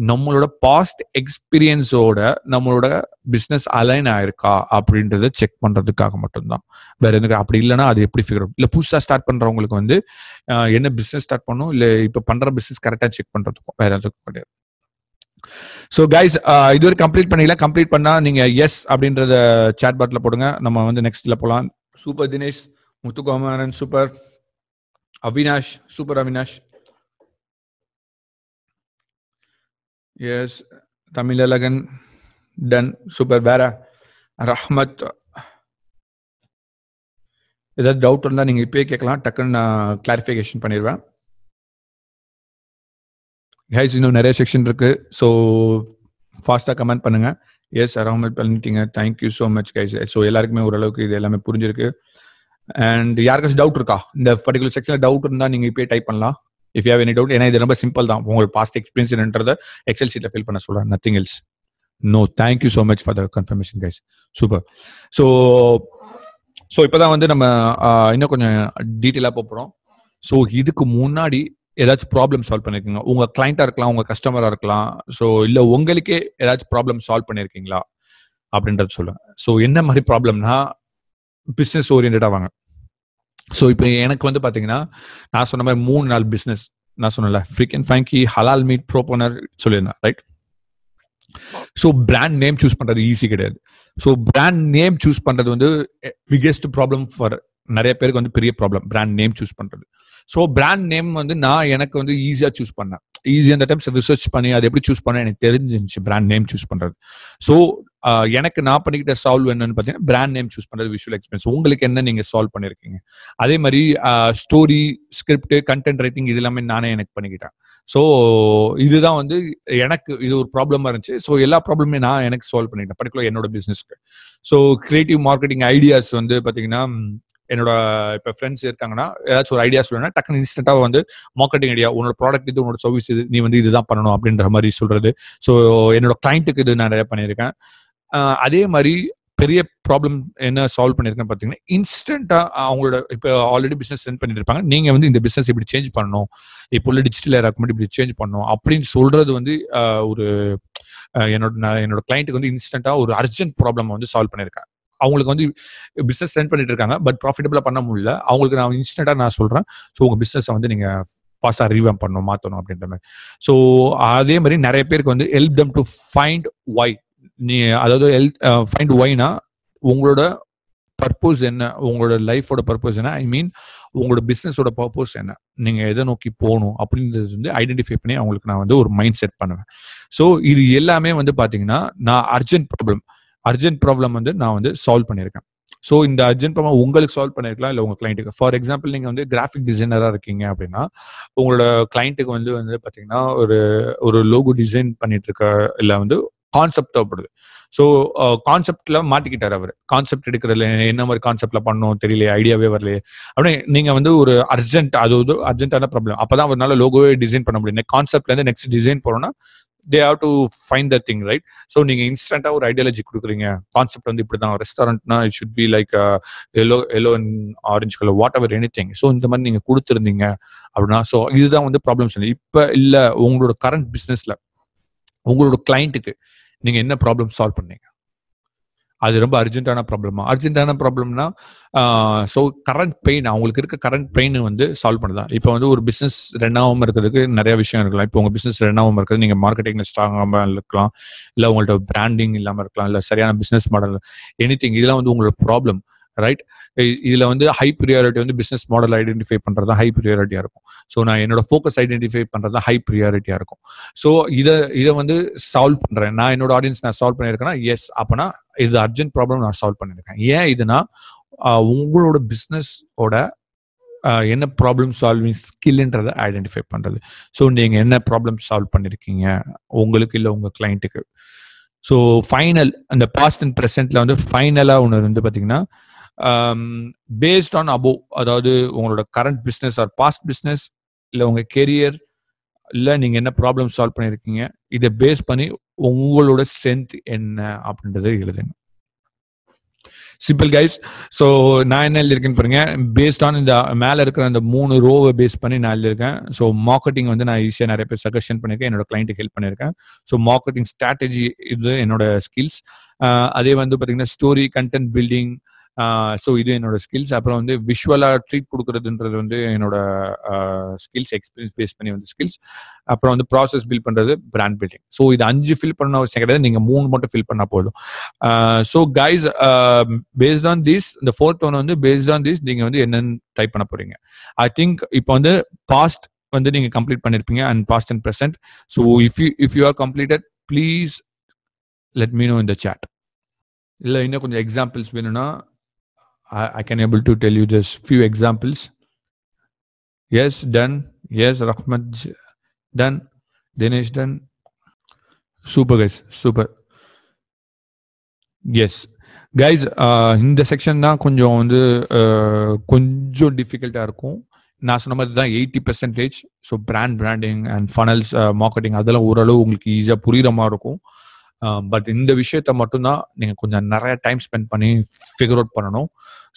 நம்மளோட பாஸ்ட் எக்ஸ்பீரியன்ஸோட நம்மளோட பிசினஸ் அலைன் ஆயிருக்கா அப்படின்றத செக் பண்றதுக்காக மட்டும்தான். வேற எதுக்கு அப்படி இல்லைன்னா அது எப்படி ஃபிகர் அவுட். இல்லை புதுசாக ஸ்டார்ட் பண்றவங்களுக்கு வந்து என்ன பிசினஸ் ஸ்டார்ட் பண்ணும், இல்லை இப்போ பண்ற பிசினஸ் கரெக்டாக செக் பண்றதுக்கும் வேற எதுக்கும் கிடையாது. ஸோ கைஸ் இதுவரை கம்ப்ளீட் பண்ணிக்கல. கம்ப்ளீட் பண்ணா நீங்க எஸ் அப்படின்றத சாட் பாட்ல போடுங்க. நம்ம வந்து நெக்ஸ்ட்ல போகலாம். Super Dinesh, Muthukumaran super, Avinash super, Avinash yes, Tamizhagan done super, வேற ரஹ்மத். ஏதாவது டவுட் இருந்தா நீங்க இப்பயே கேட்கலாம், டக்குன்னு நான் கிளாரிஃபிகேஷன் பண்ணிடுவேன். கைஸ் இன்னும் நிறைய செக்ஷன் இருக்கு. ஸோ ஃபாஸ்ட்டாக கமெண்ட் பண்ணுங்க. எஸ் ரஹ்மத் பண்ணிட்டீங்க, thank you so much guys. So எல்லாருக்குமே ஓரளவுக்கு இது எல்லாமே புரிஞ்சிருக்கு. அண்ட் யாருக்காச்சும் டவுட் இருக்கா இந்த பர்டிகுலர் செக்ஷனில் டவுட் இருந்தால் நீங்கள் இப்போயே டைப் பண்ணலாம். If you have any doubt. ஏன்னா இது ரொம்ப சிம்பிள் தான். உங்களோட பாஸ்ட் எக்ஸ்பீரியன்ஸ்ன்றதை எக்ஸல் ஷீட்டில் ஃபில் பண்ண சொல்கிறேன், nothing else. No, thank you so much for the confirmation guys. Super. So இப்போதான் வந்து நம்ம இன்னும் கொஞ்சம் டீட்டெயிலாக போகிறோம். ஸோ இதுக்கு முன்னாடி ஏதாச்சும் ப்ராப்ளம் சால்வ் பண்ணிருக்கீங்க, உங்க கிளைண்டா இருக்கலாம், உங்க கஸ்டமரா இருக்கலாம். ஸோ இல்ல உங்களுக்கே ஏதாச்சும் ப்ராப்ளம் சால்வ் பண்ணிருக்கீங்களா அப்படின்றது சொல்லுங்க. ஸோ என்ன மாதிரி ப்ராப்ளம்னா, பிசினஸ் ஓரியன்டா வாங்க. ஸோ இப்போ எனக்கு வந்து பாத்தீங்கன்னா, நான் சொன்ன மாதிரி 3 நாள் பிசினஸ் நான் சொன்னல, ஃப்ரீக்கன் ஃபேங்கி, ஹலால் மீட், ப்ரோபோனர் சொல்லியிருந்தேன் right. So brand name choose பண்றது ஈஸி கிடையாது. ஸோ பிராண்ட் நேம் சூஸ் பண்றது வந்து பிகெஸ்ட் ப்ராப்ளம் ஃபார் நிறைய பேருக்கு வந்து பெரிய ப்ராப்ளம் பிராண்ட் நேம் சூஸ் பண்றது. ஸோ பிராண்ட் நேம் வந்து எனக்கு வந்து ஈஸியாக சூஸ் பண்ணேன். ஈஸியாக அந்த டைம்ஸ் ரிசர்ச் பண்ணி அது எப்படி சூஸ் பண்ண எனக்கு தெரிஞ்சிருந்துச்சு பிராண்ட் நேம் சூஸ் பண்றது. ஸோ எனக்கு நான் பண்ணிக்கிட்ட சால்வ் என்னன்னு பார்த்தீங்கன்னா, பிராண்ட் நேம் சூஸ் பண்றது, விஷுவல் எக்ஸ்பீரியன்ஸ். உங்களுக்கு என்ன நீங்க சால்வ் பண்ணிருக்கீங்க. அதே மாதிரி ஸ்டோரி, ஸ்கிரிப்ட், கண்டென்ட் ரைட்டிங் இது எல்லாமே நானே எனக்கு பண்ணிக்கிட்டேன். ஸோ இதுதான் வந்து எனக்கு இது ஒரு ப்ராப்ளமா இருந்துச்சு. ஸோ எல்லா ப்ராப்ளமே நான் எனக்கு சால்வ் பண்ணிக்கிட்டேன், பர்டிகுலர் என்னோட பிசினஸ்க்கு. ஸோ கிரியேட்டிவ் மார்க்கெட்டிங் ஐடியாஸ் வந்து பார்த்தீங்கன்னா, என்னோட இப்போ ஃப்ரெண்ட்ஸ் இருக்காங்கன்னா ஏதாச்சும் ஒரு ஐடியா சொல்லணும்னா டக்குன்னு இன்ஸ்டன்ட்டாக வந்து மார்க்கெட்டிங் ஐடியா, உன்னோட ப்ராடக்ட் இது, உன்னோட சர்வீஸ் இது, நீ வந்து இதுதான் பண்ணணும் அப்படின்ற மாதிரி சொல்றது. ஸோ என்னோட கிளைண்ட்டுக்கு இது நான் நிறைய பண்ணியிருக்கேன். அதே மாதிரி பெரிய ப்ராப்ளம் என்ன சால்வ் பண்ணியிருக்கேன்னு பார்த்தீங்கன்னா, இன்ஸ்டன்ட்டாக அவங்களோட இப்போ ஆல்ரெடி பிஸ்னஸ் ரன் பண்ணிட்டு இருப்பாங்க, நீங்கள் வந்து இந்த பிஸ்னஸ் இப்படி சேஞ்ச் பண்ணணும், இப்போ உள்ள டிஜிட்டல் ஏராக்கு மட்டும் இப்படி சேஞ்ச் பண்ணணும் அப்படின்னு சொல்றது வந்து ஒரு என்னோட கிளைண்ட்டுக்கு வந்து இன்ஸ்டன்ட்டாக ஒரு அர்ஜென்ட் ப்ராப்ளம் வந்து சால்வ் பண்ணியிருக்கேன். அவங்களுக்கு வந்து பிசினஸ் ரன் பண்ணிட்டு இருக்காங்க, பட் ப்ராஃபிட்டபிளா பண்ண முடியல. அவங்களுக்கு நான் இன்ஸ்டன்டா நான் சொல்றேன், ஸோ உங்க பிசினஸை வந்து நீங்க ஃபாஸ்டா ரீவேம் பண்ணணும், மாத்தணும் அப்படின்ற மாதிரி. ஸோ அதே மாதிரி நிறைய பேருக்கு வந்து help them to find why. நீ அதாவது ஃபைண்ட் ஒய்னா உங்களோட பர்பஸ் என்ன, உங்களோட லைஃபோட பர்பஸ் என்ன, ஐ மீன் உங்களோட பிஸ்னஸோட பர்பஸ் என்ன, நீங்க எதை நோக்கி போகணும் அப்படின்றது வந்து ஐடென்டிஃபை பண்ணி அவங்களுக்கு நான் வந்து ஒரு மைண்ட் செட் பண்ணுவேன். ஸோ இது எல்லாமே வந்து பாத்தீங்கன்னா நான் அர்ஜென்ட் ப்ராப்ளம் வந்து நான் வந்து சால்வ் பண்ணியிருக்கேன். ஸோ இந்த அர்ஜென்ட் ப்ராப்ளம் உங்களுக்கு சால்வ் பண்ணிருக்கலாம், இல்லை உங்க கிளைண்ட்டுக்கு. ஃபார் எக்ஸாம்பிள் நீங்க வந்து கிராஃபிக் டிசைனரா இருக்கீங்க அப்படின்னா உங்களோட கிளைண்ட்டுக்கு வந்து பாத்தீங்கன்னா ஒரு லோகோ டிசைன் பண்ணிட்டு இருக்க, இல்லை வந்து கான்செப்ட் தேவைப்படுது. ஸோ கான்செப்ட்ல மாட்டிக்கிட்டார் அவர். கான்செப்ட் எடுக்கிறதுல என்ன மாதிரி கான்செப்ட்ல பண்ணணும் தெரியல, ஐடியாவே வரலையே அப்படின்னு நீங்க வந்து ஒரு அர்ஜென்ட்டான ப்ராப்ளம். அப்பதான் அவரால் லோகோவே டிசைன் பண்ண முடியும். கான்செப்ட்ல இருந்து நெக்ஸ்ட் டிசைன் போறோம்னா they have to find that thing, right? So நீங்க இன்ஸ்டன்டா ஒரு ஐடியாலஜி கொடுக்குறீங்க. கான்செப்ட் வந்து இப்படிதான், ரெஸ்டாரண்ட்னா it should be like yellow and orange colour, whatever anything. So இந்த மாதிரி நீங்க கொடுத்துருந்தீங்க அப்படின்னா, ஸோ இதுதான் வந்து ப்ராப்ளம்ஸ். இப்ப இல்ல உங்களோட கரண்ட் பிசினஸ்ல உங்களோட கிளைண்ட்டுக்கு நீங்க என்ன ப்ராப்ளம் சால்வ் பண்ணீங்க, அது ரொம்ப அர்ஜென்ட்டான ப்ராப்ளம்னா ஸோ கரண்ட் பெயின், அவங்களுக்கு இருக்க கரண்ட் பெயின் வந்து சால்வ் பண்ணுதான். இப்போ வந்து ஒரு பிஸ்னஸ் ரன் ஆகாமல் இருக்கிறதுக்கு நிறைய விஷயம் இருக்கலாம். இப்போ உங்க பிஸ்னஸ் ரன் ஆகாமல் இருக்கிறது நீங்க மார்க்கெட்டிங்ல ஸ்ட்ராங்காக இருக்கலாம், இல்லை உங்கள்ட்ட பிராண்டிங் இல்லாமல் இருக்கலாம், இல்லை சரியான பிஸ்னஸ் மாடல், எனிதிங். இதெல்லாம் வந்து உங்களோட ப்ராப்ளம், ரைட்? இதுல வந்து ஹை ப்ரியாரிட்டி வந்து பிசினஸ் மாடல் ஐடென்டிஃபை பண்றது ஹை ப்ரியாரிட்டியா இருக்கும். ஸோ நான் என்னோட ஃபோக்கஸ் ஐடென்டிஃபை பண்றது ஹை ப்ரியாரிட்டியா இருக்கும். ஸோ இதை வந்து சால்வ் பண்றேன் நான், என்னோட ஆடியன்ஸ் நான் சால்வ் பண்ணியிருக்கேன்னா எஸ், அப்பனா இது அர்ஜென்ட் ப்ராப்ளம் நான் சால்வ் பண்ணியிருக்கேன். ஏன் இதுனா உங்களோட பிஸ்னஸோட என்ன ப்ராப்ளம் சால்விங் ஸ்கில்ன்றதை ஐடென்டிஃபை பண்றது. ஸோ நீங்க என்ன ப்ராப்ளம் சால்வ் பண்ணிருக்கீங்க உங்களுக்கு, இல்லை உங்க கிளைண்ட்டுக்கு. ஸோ ஃபைனல் அந்த பாஸ்ட் அண்ட் ப்ரெசென்ட்ல வந்து ஃபைனலா ஒன்று வந்து பாத்தீங்கன்னா பேஸ்ட் ஆன் அபோவ், அதாவது உங்களோட current business or past business, இல்லை உங்க கெரியர், இல்லை நீங்க என்ன ப்ராப்ளம் சால்வ் பண்ணிருக்கீங்க, இதை பேஸ் பண்ணி உங்களோட ஸ்ட்ரென்த் என்ன அப்படின்றத எழுதுங்க. Simple guys. ஸோ நான் என்ன எழுதியிருக்கேன்னு பாருங்க, பேஸ்ட் ஆன் இந்த மேலே இருக்கிற அந்த 3 ரோவை பேஸ் பண்ணி நான் எழுதியிருக்கேன். ஸோ மார்க்கெட்டிங் வந்து நான் ஈஸியாக நிறைய பேர் சஜஷன் பண்ணியிருக்கேன், என்னோட கிளைண்ட்டுக்கு ஹெல்ப் பண்ணியிருக்கேன். ஸோ மார்க்கெட்டிங் ஸ்ட்ராட்டஜி இது என்னோட ஸ்கில்ஸ். அதே வந்து பார்த்தீங்கன்னா ஸ்டோரி கண்டென்ட் பில்டிங், ஸோ இது என்னோட ஸ்கில்ஸ். அப்புறம் வந்து விஷுவலாக ட்ரீட் கொடுக்குறதுன்றது வந்து என்னோட ஸ்கில்ஸ், எக்ஸ்பீரியன்ஸ் பேஸ் பண்ணி வந்து ஸ்கில்ஸ். அப்புறம் வந்து ப்ராசஸ் பில்ட் பண்ணுறது, பிராண்ட் பில்டிங். ஸோ இது 5 ஃபில் பண்ண அவசியம் கிடையாது, நீங்கள் 3 மட்டும் ஃபில் பண்ணால் போதும். So guys, based on this, இந்த 4th ஒன் வந்து பேஸ்ட் ஆன் திஸ் நீங்கள் வந்து என்னென்னு டைப் பண்ண போறீங்க. ஐ திங்க் இப்போ வந்து பாஸ்ட் வந்து நீங்கள் கம்ப்ளீட் பண்ணியிருப்பீங்க and past and present. So if you are completed please let me know in the chat. இல்லை இன்னும் கொஞ்சம் எக்ஸாம்பிள்ஸ் வேணும்னா I can able to tell you just few examples. Yes, done. Yes, Rahmat done. Dinesh done. Super guys, super. Yes guys, இந்த section தான் கொஞ்சம் வந்து கொஞ்சம் டிஃபிகல்ட்டா இருக்கும். நான் சொன்ன மாதிரி தான் 80%. So branding and funnels, marketing அதெல்லாம் ஓரளவு உங்களுக்கு ஈஸியாக புரியுற மாதிரி இருக்கும். பட் இந்த விஷயத்த மட்டும்தான் நீங்கள் கொஞ்சம் நிறைய டைம் ஸ்பெண்ட் பண்ணி ஃபிகர் அவுட் பண்ணணும்.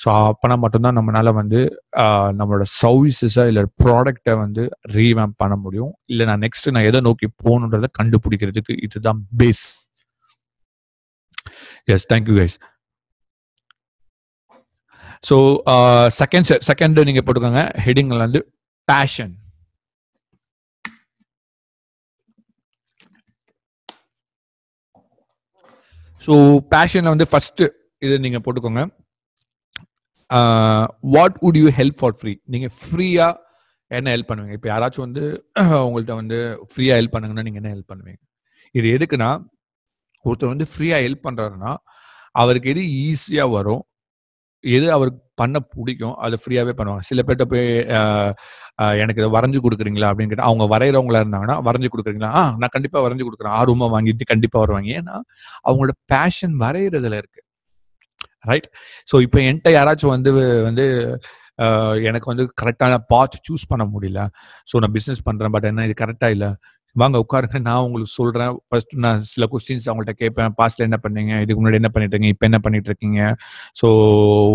ஸோ அப்போனா மட்டும்தான் நம்மளால வந்து நம்மளோட சர்வீசஸை இல்லை ப்ராடக்டை வந்து ரீவேம்ப் பண்ண முடியும். இல்லை நான் நெக்ஸ்ட் நான் எதை நோக்கி போகணுன்றதை கண்டுபிடிக்கிறதுக்கு இதுதான் base. Yes, thank you guys. So second நீங்கள் போட்டுக்கோங்க, ஹெட்டிங்ல வந்து பேஷன். ஸோ பேஷன்ல வந்து ஃபர்ஸ்ட் இது நீங்க போட்டுக்கோங்க, what would you help for free. நீங்க ஃப்ரீயா என்ன ஹெல்ப் பண்ணுவீங்க? இப்போ யாராச்சும் வந்து உங்கள்கிட்ட வந்து ஃப்ரீயா ஹெல்ப் பண்ணுங்கன்னா நீங்க என்ன ஹெல்ப் பண்ணுவீங்க? இது எதுக்குன்னா, ஒருத்தர் வந்து ஃப்ரீயா ஹெல்ப் பண்றாருன்னா அவருக்கு எது ஈஸியா வரும், எது அவருக்கு பண்ண பிடிக்கும், அதை ஃப்ரீயாவே பண்ணுவாங்க. சில பேர்ட்ட போய் எனக்கு இதை வரைஞ்சு கொடுக்குறீங்களா அப்படின்னு கேட்டால், அவங்க வரைகிறவங்களா இருந்தாங்கன்னா வரைஞ்சு கொடுக்குறீங்களா, நான் கண்டிப்பா வரைஞ்சு கொடுக்குறேன், ஆர்வமா வாங்கிட்டு கண்டிப்பா வருவாங்க. ஏன்னா அவங்களோட பேஷன் வரைகிறதுல இருக்கு, ரைட்? ஸோ இப்போ என்கிட்ட யாராச்சும் வந்து எனக்கு வந்து கரெக்டான பாத் சூஸ் பண்ண முடியல, ஸோ நான் பிஸ்னஸ் பண்றேன், பட் என்ன இது கரெக்டா இல்லை, வாங்க உட்காருங்க, நான் உங்களுக்கு சொல்றேன். ஃபர்ஸ்ட் நான் சில கொஸ்டின்ஸ் அவங்கள்ட்ட கேட்பேன். பாஸ்ட்ல என்ன பண்ணீங்க, இதுக்கு முன்னாடி என்ன பண்ணிட்டு இருக்கீங்க, இப்போ என்ன பண்ணிட்டு இருக்கீங்க, ஸோ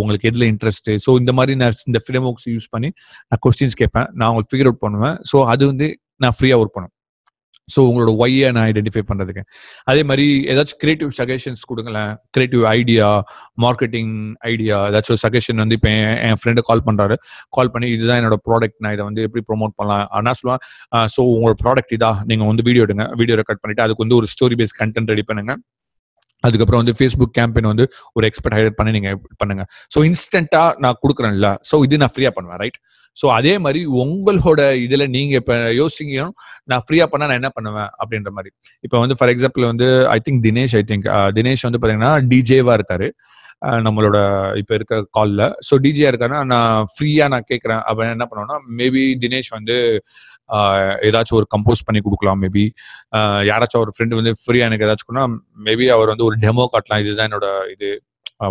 உங்களுக்கு எதுல இன்ட்ரெஸ்ட், ஸோ இந்த மாதிரி நான் இந்த ஃப்ரேம் ஒர்க்ஸ் யூஸ் பண்ணி நான் கொஸ்டின்ஸ் கேட்பேன், நான் உங்களுக்கு ஃபிகர் அவுட் பண்ணுவேன். ஸோ அது வந்து நான் ஃப்ரீயா ஒர்க் பண்ணுவேன். ஸோ உங்களோட ஒய்யை நான் ஐடென்டிஃபை பண்ணுறதுக்கு. அதே மாதிரி ஏதாச்சும் கிரியேட்டிவ் சஜஷன்ஸ் கொடுங்களேன். கிரியேட்டிவ் ஐடியா, மார்க்கெட்டிங் ஐடியா, ஏதாச்சும் ஒரு சஜஷன் வந்து இப்போ என் ஃப்ரெண்டு கால் பண்ணுறாரு. கால் பண்ணி இதுதான் என்னோட ப்ராடக்ட், நான் இதை வந்து எப்படி ப்ரொமோட் பண்ணலாம். ஆனால் சொல்லுவேன், ஸோ உங்களோட ப்ராடக்ட் இதா, நீங்கள் வந்து வீடியோ எடுங்க, வீடியோ ரெக்கார்ட் பண்ணிட்டு அதுக்கு வந்து ஒரு ஸ்டோரி பேஸ் கண்டென்ட் ரெடி பண்ணுங்க. அதுக்கப்புறம் வந்து ஃபேஸ்புக் கேம்பெயின் வந்து ஒரு எக்ஸ்பர்ட் ஹையர் பண்ணி நீங்க பண்ணுங்க. ஸோ இன்ஸ்டன்டா நான் கொடுக்குறேன்ல, ஸோ இது நான் ஃப்ரீயா பண்ணுவேன், ரைட்? ஸோ அதே மாதிரி உங்களோட இதுல நீங்க இப்ப யோசிக்கணும், நான் ஃப்ரீயா பண்ணா நான் என்ன பண்ணுவேன் அப்படின்ற மாதிரி. இப்போ வந்து ஃபார் எக்ஸாம்பிள் வந்து ஐ திங்க் தினேஷ் வந்து பாத்தீங்கன்னா டிஜேவா இருக்காரு நம்மளோட இப்ப இருக்க கால்ல. ஸோ டிஜியா இருக்காருன்னா நான் ஃப்ரீயா நான் கேட்கறேன் அப்படின்னு என்ன பண்ணுவேன்னா, மேபி தினேஷ் வந்து ஏதாச்சும் ஒரு கம்போஸ் பண்ணி கொடுக்கலாம். மேபி யாராச்சும் ஒரு ஃப்ரெண்டு வந்து ஃப்ரீயா எனக்கு ஏதாச்சும் மேபி அவர் வந்து ஒரு டெமோ காட்டலாம், இதுதான் என்னோட இது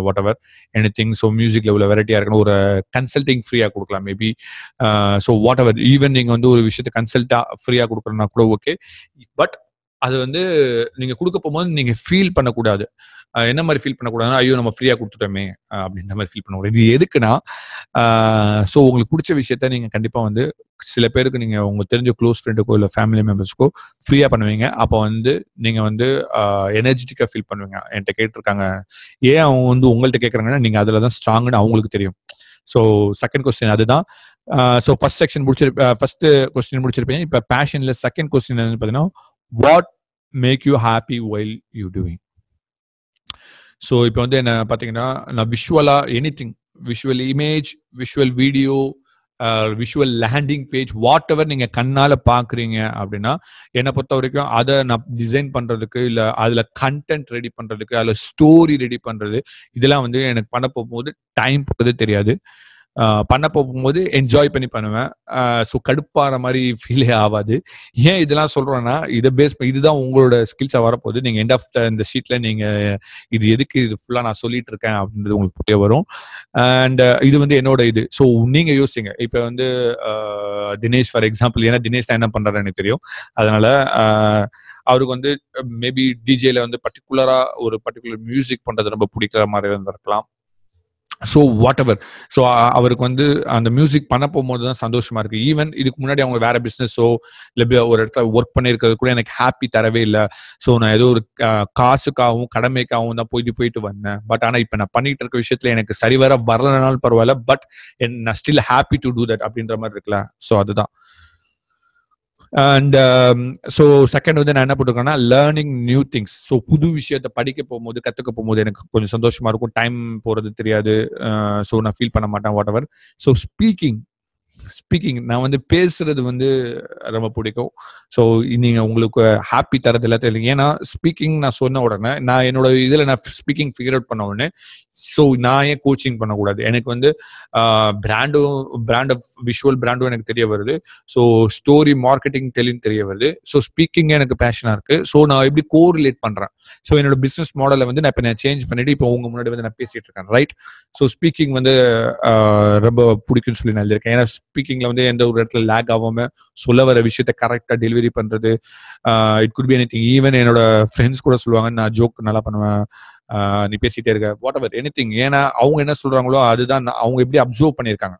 what ever any thing. So மியூசிக்ல உள்ள வெரைட்டியா இருக்கணும், ஒரு கன்சல்டிங் ஃப்ரீயா கொடுக்கலாம் maybe. So what ever, even நீங்க வந்து ஒரு விஷயத்தை கன்சல்டா ஃப்ரீயா கொடுக்குறதுனா கூட ஓகே. பட் அது வந்து நீங்க கொடுக்க போகும்போது நீங்க ஃபீல் பண்ணக்கூடாது. என்ன மாதிரி ஃபீல் பண்ணக்கூடாதுன்னா, ஐயோ நம்ம ஃப்ரீயா கொடுத்துட்டோமே அப்படின்ற மாதிரி ஃபீல் பண்ணக்கூடாது. இது எதுக்குன்னா, ஸோ உங்களுக்கு பிடிச்ச விஷயத்த நீங்க கண்டிப்பா வந்து சில பேருக்கு நீங்க உங்க தெரிஞ்ச க்ளோஸ் ஃப்ரெண்டுக்கோ இல்லை ஃபேமிலி மெம்பர்ஸ்க்கோ ஃப்ரீயா பண்ணுவீங்க. அப்போ வந்து நீங்க வந்து எனர்ஜெட்டிக்கா ஃபீல் பண்ணுவீங்க. என்கிட்ட கேட்டிருக்காங்க, ஏன் அவங்க வந்து உங்கள்கிட்ட கேட்கறாங்கன்னா நீங்க அதுல தான் ஸ்ட்ராங்னு அவங்களுக்கு தெரியும். ஸோ செகண்ட் கொஸ்டின் அதுதான். So first section first question முடிச்சிருப்பீங்க. இப்போ பேஷன்ல செகண்ட் கொஸ்டின் வந்து பார்த்தீங்கன்னா, what make you happy while you doing. So இப்போ வந்து என்ன பார்த்தீங்கன்னா, நான் விஷுவலா anything, visual image, visual video, visual landing page, whatever நீங்க கண்ணால பாக்குறீங்க அப்படின்னா, என்னை பொறுத்த வரைக்கும் அதை நான் டிசைன் பண்றதுக்கு, இல்ல அதுல கண்டென்ட் ரெடி பண்றதுக்கு, அதுல ஸ்டோரி ரெடி பண்றது, இதெல்லாம் வந்து எனக்கு பண்ண போகும்போது டைம் போகிறது தெரியாது. பண்ண போகும்போது என்ஜாய் பண்ணி பண்ணுவேன். ஸோ கடுப்பாற மாதிரி ஃபீலே ஆகாது. ஏன் இதெல்லாம் சொல்றேன்னா, இதை இதுதான் உங்களோட ஸ்கில்ஸா வரப்போகுது. நீங்க எண்ட் ஆஃப் இந்த ஷீட்ல நீங்க இது எதுக்கு இது ஃபுல்லா நான் சொல்லிட்டு இருக்கேன் அப்படின்றது உங்களுக்கு புரிய வரும். அண்ட் இது வந்து என்னோட இது. ஸோ நீங்க யோசிங்க. இப்ப வந்து தினேஷ் ஃபார் எக்ஸாம்பிள், ஏன்னா தினேஷ் தான் என்ன பண்றாரு எனக்கு தெரியும். அதனால அவருக்கு வந்து மேபி டிஜேல வந்து பர்டிகுலர் மியூசிக் பண்றது ரொம்ப பிடிக்கிற மாதிரி இருந்திருக்கலாம். So what ever. ஸோ அவருக்கு வந்து அந்த மியூசிக் பண்ண போகும்போது தான் சந்தோஷமா இருக்கு. ஈவன் இதுக்கு முன்னாடி அவங்க வேற பிஸ்னஸோ இல்லை ஒரு இடத்துல ஒர்க் பண்ணியிருக்கிறது கூட எனக்கு ஹாப்பி தரவே இல்லை. ஸோ நான் ஏதோ ஒரு காசுக்காகவும் கடமைக்காகவும் தான் போயிட்டு வந்தேன். பட் ஆனால் இப்போ நான் பண்ணிட்டு இருக்க விஷயத்துல எனக்கு சரிவர வரலனாலும் பரவாயில்ல, பட் நான் still happy to do that அப்படின்ற மாதிரி இருக்குல்ல. ஸோ அதுதான். அண்ட் ஸோ செகண்ட் வந்து நான் என்ன போட்டிருக்கேன்னா, லேர்னிங் நியூ திங்ஸ். ஸோ புது விஷயத்தை படிக்க போகும்போது, கற்றுக்க போகும்போது எனக்கு கொஞ்சம் சந்தோஷமா இருக்கும். டைம் போகிறது தெரியாது. ஸோ நான் ஃபீல் பண்ண மாட்டேன் வாட் எவர். ஸோ ஸ்பீக்கிங் நான் வந்து பேசுறது வந்து ரொம்ப பிடிக்கும். ஸோ நீங்க உங்களுக்கு ஹாப்பி தரது எல்லாத்தையும் இல்லை. ஏன்னா ஸ்பீக்கிங் நான் சொன்ன உடனே நான் என்னோட இதில் நான் ஸ்பீக்கிங் ஃபிகர் அவுட் பண்ண உடனே, ஸோ நான் ஏன் கோச்சிங் பண்ணக்கூடாது? எனக்கு வந்து பிராண்ட் ஆஃப் விஷுவல் பிராண்டும் எனக்கு தெரிய வருது. ஸோ ஸ்டோரி மார்க்கெட்டிங் டெல்லிங் தெரிய வருது. ஸோ ஸ்பீக்கிங் எனக்கு பேஷனா இருக்கு. ஸோ நான் எப்படி கோரிலேட் பண்றேன்? ஸோ என்னோட பிசினஸ் மாடலை வந்து நான் சேஞ்ச் பண்ணிட்டு இப்போ உங்க முன்னாடி வந்து நான் பேசிட்டு இருக்கேன், ரைட்? ஸோ ஸ்பீக்கிங் வந்து ரொம்ப பிடிக்கும்னு சொல்லி நான் எழுதியிருக்கேன். ஏன்னா ஸ்பீக்கிங்ல வந்து எந்த ஒரு இடத்துல லேக் ஆகாம சொல்ல வர விஷயத்த கரெக்டா டெலிவரி பண்றது. It could B anything. Even என்னோட ஃப்ரெண்ட்ஸ் கூட சொல்லுவாங்க, நான் ஜோக் நல்லா பண்ணுவேன், நீ பேசிட்டே இருக்க, வாட் எவர் எனிதிங். ஏன்னா அவங்க என்ன சொல்றாங்களோ அதுதான் அவங்க எப்படி அப்சர்வ் பண்ணியிருக்காங்க,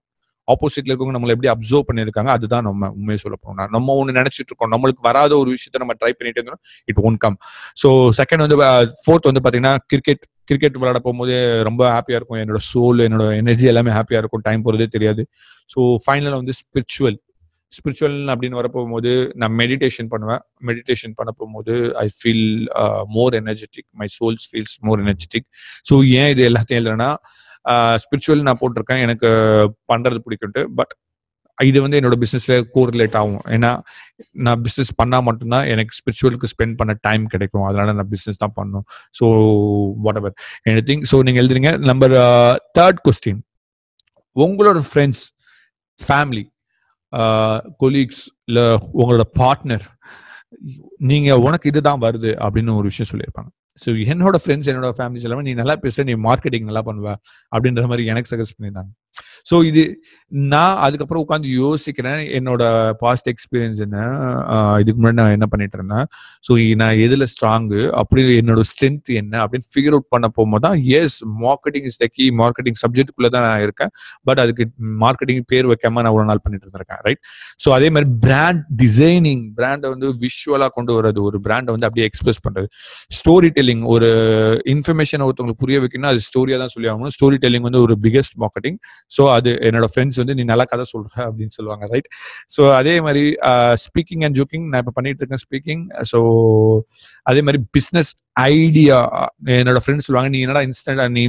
ஆப்போசிட்ல இருக்கவங்க நம்மளை எப்படி அப்சர்வ் பண்ணியிருக்காங்க, அதுதான் நம்ம உண்மையை சொல்ல போறோம். நம்ம ஒண்ணு நினைச்சிட்டு இருக்கோம், நம்மளுக்கு வராத ஒரு விஷயத்த நம்ம ட்ரை பண்ணிட்டு இருந்தோம், it won't come. So second வந்து ஃபோர்த் வந்து பாத்தீங்கன்னா, கிரிக்கெட் விளையாட போகும்போது ரொம்ப ஹாப்பியா இருக்கும். என்னோட சோல், என்னோட எனர்ஜி எல்லாமே ஹாப்பியா இருக்கும். டைம் போறதே தெரியாது. ஸோ ஃபைனலாக வந்து ஸ்பிரிச்சுவல் அப்படின்னு வரப்போகும்போது நான் மெடிடேஷன் பண்ணுவேன். மெடிடேஷன் பண்ண போகும்போது I feel more energetic, my souls feels more energetic. So ஏன் இது எல்லாத்தையும் இல்லைன்னா, ஸ்பிரிச்சுவல் நான் போட்டிருக்கேன், எனக்கு பண்றது பிடிக்கும்ட்டு. பட் இது வந்து என்னோட பிசினஸ்ல கோரிலேட் ஆகும். ஏன்னா நான் பிசினஸ் பண்ணா மட்டும்தான் எனக்கு ஸ்பிரிச்சுவலுக்கு ஸ்பெண்ட் பண்ண டைம் கிடைக்கும். அதனால நான் பிசினஸ் தான் பண்ணணும். So what ever anything. So நீங்க எழுதுறீங்க. நம்பர் தேர்ட் கொஸ்டின், உங்களோட ஃப்ரெண்ட்ஸ், ஃபேமிலி, கொலீக்ஸ், இல்ல உங்களோட பார்ட்னர், நீங்க உனக்கு இதுதான் வருது அப்படின்னு ஒரு விஷயம் சொல்லியிருப்பாங்க. ஸோ என்னோட ஃப்ரெண்ட்ஸ், என்னோட ஃபேமிலிஸ் எல்லாமே, நீ நல்லா பேச, நீ மார்க்கெட்டிங் நல்லா பண்ணுவ அப்படின்ற மாதிரி எனக்கு சஜஸ்ட் பண்ணியிருந்தாங்க. ஸோ இது நான் அதுக்கப்புறம் உட்காந்து யோசிக்கிறேன் என்னோட பாஸ்ட் எக்ஸ்பீரியன்ஸ் என்ன, இதுக்கு முன்னாடி நான் என்ன பண்ணிட்டு இருந்தேன், ஸோ நான் எதுல ஸ்ட்ராங்கு, அப்படி என்னோட ஸ்ட்ரென்த் என்ன அப்படின்னு ஃபிகர் அவுட் பண்ண போகும்போது தான் yes marketing is the key, marketing சப்ஜெக்டுக்குள்ள தான் நான் இருக்கேன். பட் அதுக்கு மார்க்கெட்டிங் பேர் வைக்காம நான் ஒரு நாள் பண்ணிட்டு இருந்திருக்கேன், ரைட்? ஸோ அதே மாதிரி பிராண்ட் டிசைனிங், பிராண்டை வந்து விஷுவலா கொண்டு வர்றது, ஒரு பிராண்டை வந்து அப்படியே எக்ஸ்பிரஸ் பண்றது, ஸ்டோரி டெல்லிங், ஒரு இன்ஃபர்மேஷன் ஒருத்தவங்களுக்கு புரிய வைக்கணும்னா அது ஸ்டோரியா தான் சொல்லி ஆகணும். ஸ்டோரி டெல்லிங் வந்து ஒரு பிகெஸ்ட் மார்க்கெட்டிங். ஸோ அது என்னோட ஃப்ரெண்ட்ஸ் வந்து நீ நல்லா கதை சொல்ற அப்படின்னு சொல்லுவாங்க, ரைட்? ஸோ அதே மாதிரி ஸ்பீக்கிங் அண்ட் ஜோக்கிங் நான் இப்போ பண்ணிட்டு இருக்கேன், ஸ்பீக்கிங். ஸோ அதே மாதிரி பிஸ்னஸ் ஐடியா, என்னோட ஃப்ரெண்ட்ஸ் சொல்லுவாங்க நீ என்னடா இன்ஸ்டன்டா நீ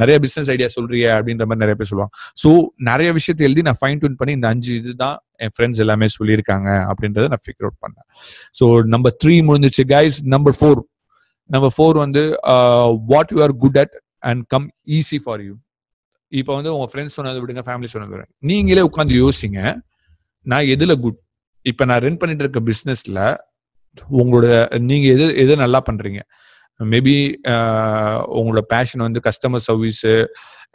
நிறைய பிஸ்னஸ் ஐடியா சொல்றிய அப்படின்ற மாதிரி நிறைய பேர் சொல்லுவாங்க. ஸோ நிறைய விஷயத்தை எழுதி நான் ஃபைன் டியூன் பண்ணி இந்த 5 இதுதான் என் ஃப்ரெண்ட்ஸ் எல்லாமே சொல்லியிருக்காங்க அப்படின்றத நான் ஃபிகர் அவுட் பண்ணேன். ஸோ நம்பர் 3 முடிஞ்சிச்சு கைஸ். நம்பர் 4 வந்து what you are good at and come easy for you. இப்போ வந்து உங்க ஃப்ரெண்ட்ஸ் சொன்னதை விடுங்க, ஃபேமிலி சொன்னது விடுங்க, நீங்களே உட்காந்து யோசிங்க நான் எதுல குட். இப்போ நான் ரன் பண்ணிட்டு இருக்க பிஸ்னஸ்ல உங்களோட நீங்க எது நல்லா பண்றீங்க. மேபி உங்களோட பேஷன் வந்து கஸ்டமர் சர்வீஸ்,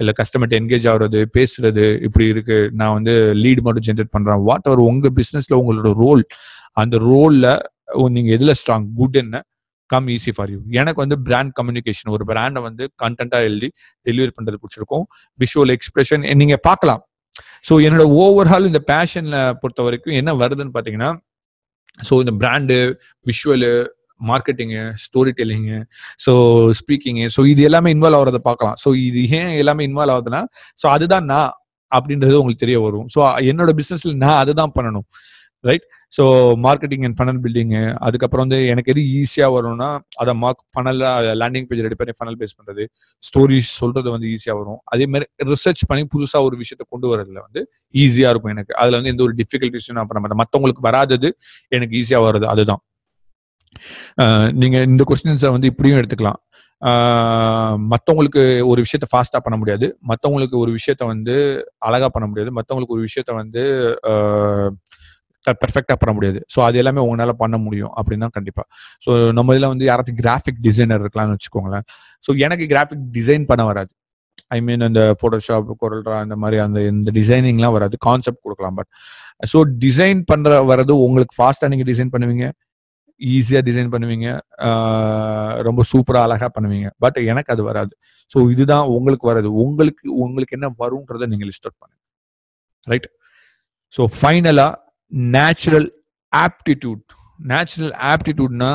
இல்ல கஸ்டமர்ட்ட என்கேஜ் ஆகுறது, பேசுறது, இப்படி இருக்கு. நான் வந்து லீட் மட்டும் ஜென்ரேட் பண்றேன். வாட் எவர் உங்க பிசினஸ்ல உங்களோட ரோல், அந்த ரோல்ல நீங்க எதுல ஸ்ட்ராங், குட் என்ன, கம் ஈஸி ஃபார் யூ. எனக்கு வந்து பிராண்ட் கம்யூனிகேஷன், ஒரு பிராண்டை வந்து கண்டென்ட்டா எழுதி டெலிவரி பண்றது பிடிச்சிருக்கும். விஷுவல் எக்ஸ்பிரஷன் நீங்க பார்க்கலாம். ஸோ என்னோட ஓவரால் இந்த பேஷன்ல பொறுத்த வரைக்கும் என்ன வருதுன்னு பாத்தீங்கன்னா, ஸோ இந்த brand, visual, marketing, story telling, so speaking, so இது எல்லாமே இன்வால்வ் ஆகிறத பார்க்கலாம். ஸோ இது ஏன் எல்லாமே இன்வால்வ் ஆகுதுன்னா, ஸோ அதுதான் நான் அப்படின்றது உங்களுக்கு தெரிய வரும். ஸோ என்னோட பிஸ்னஸ்ல நான் அதுதான் பண்ணணும், right? So marketing and funnel building, அதுக்கப்புறம் வந்து எனக்கு எது ஈஸியாக வரும்னா அதை ஃபனலில் லேண்டிங் பேஜ் ரெடி பண்ணி ஃபனல் பேஸ் பண்ணுறது, ஸ்டோரிஸ் சொல்றது வந்து ஈஸியாக வரும். அதே மாதிரி ரிசர்ச் பண்ணி புதுசாக ஒரு விஷயத்தை கொண்டு வரதுல வந்து ஈஸியாக இருக்கும் எனக்கு. அதில் வந்து எந்த ஒரு டிஃபிகல்ட்டிஸும் நான் பண்ண மாட்டேன். மற்றவங்களுக்கு வராதது எனக்கு ஈஸியாக வருது, அதுதான். நீங்க இந்த கொஸ்டின்ஸை வந்து இப்படியும் எடுத்துக்கலாம். மற்றவங்களுக்கு ஒரு விஷயத்த ஃபாஸ்டா பண்ண முடியாது, மற்றவங்களுக்கு ஒரு விஷயத்த வந்து அழகா பண்ண முடியாது, மற்றவங்களுக்கு ஒரு விஷயத்த வந்து பெர்ஃபெக்டா பண்ண முடியாது. ஸோ அது எல்லாமே உங்களால பண்ண முடியும் அப்படின்னா கண்டிப்பா. ஸோ நம்ம இதில் வந்து யாராச்சும் கிராஃபிக் டிசைனர் இருக்கலாம்னு வச்சுக்கோங்களேன். ஸோ எனக்கு கிராஃபிக் டிசைன் பண்ண வராது. ஐ மீன் அந்த போட்டோஷாப், கொரல்ரா, அந்த மாதிரி அந்த இந்த டிசைனிங்லாம் வராது. கான்செப்ட் கொடுக்கலாம். பட் ஸோ டிசைன் பண்ற வர்றது உங்களுக்கு ஃபாஸ்டா நீங்க டிசைன் பண்ணுவீங்க, ஈஸியா டிசைன் பண்ணுவீங்க, ரொம்ப சூப்பரா அழகா பண்ணுவீங்க. பட் எனக்கு அது வராது. ஸோ இதுதான் உங்களுக்கு வராது. உங்களுக்கு என்ன வரும்ன்றதை நீங்க லிஸ்ட் அவுட் பண்ணுங்க, ரைட்? ஸோ ஃபைனலா நேச்சுரல் ஆப்டிடியூட்னா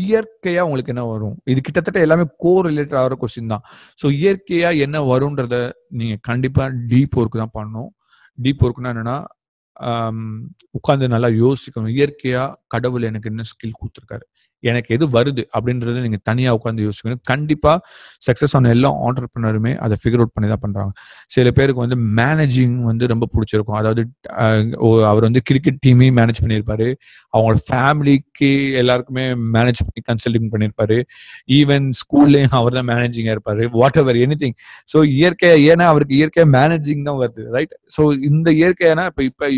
இயற்கையா உங்களுக்கு என்ன வரும். இது கிட்டத்தட்ட எல்லாமே கோரிலேட்டட் ஆகிற கொஸ்டின் தான். ஸோ இயற்கையா என்ன வரும்ன்றத நீங்க கண்டிப்பா டீப் ஒர்க் தான் பண்ணணும். டீப் ஒர்க்னா என்னன்னா, உட்காந்து நல்லா யோசிக்கணும். இயற்கையா கடவுள் எனக்கு என்ன ஸ்கில் கொடுத்துருக்காரு, எனக்கு எது வருது அப்படின்றத நீங்க தனியா உட்காந்து யோசிக்கணும். கண்டிப்பா சக்சஸ் ஆன எல்லா ஆண்டர்பிரினருமே அதை ஃபிகர் அவுட் பண்ணி தான் பண்றாங்க. சில பேருக்கு வந்து மேனேஜிங் வந்து ரொம்ப பிடிச்சிருக்கும். அதாவது அவர் வந்து கிரிக்கெட் டீமையும் மேனேஜ் பண்ணியிருப்பாரு, அவங்களோட ஃபேமிலிக்கு எல்லாருக்குமே மேனேஜ் பண்ணி கன்சல்டிங் பண்ணியிருப்பாரு, ஈவன் ஸ்கூல்லையும் அவர் தான் மேனேஜிங்கா இருப்பாரு, what ever any thing. So இயற்கையா, ஏன்னா அவருக்கு இயற்கையா மேனேஜிங் தான் வருது, ரைட்? ஸோ இந்த இயற்கையான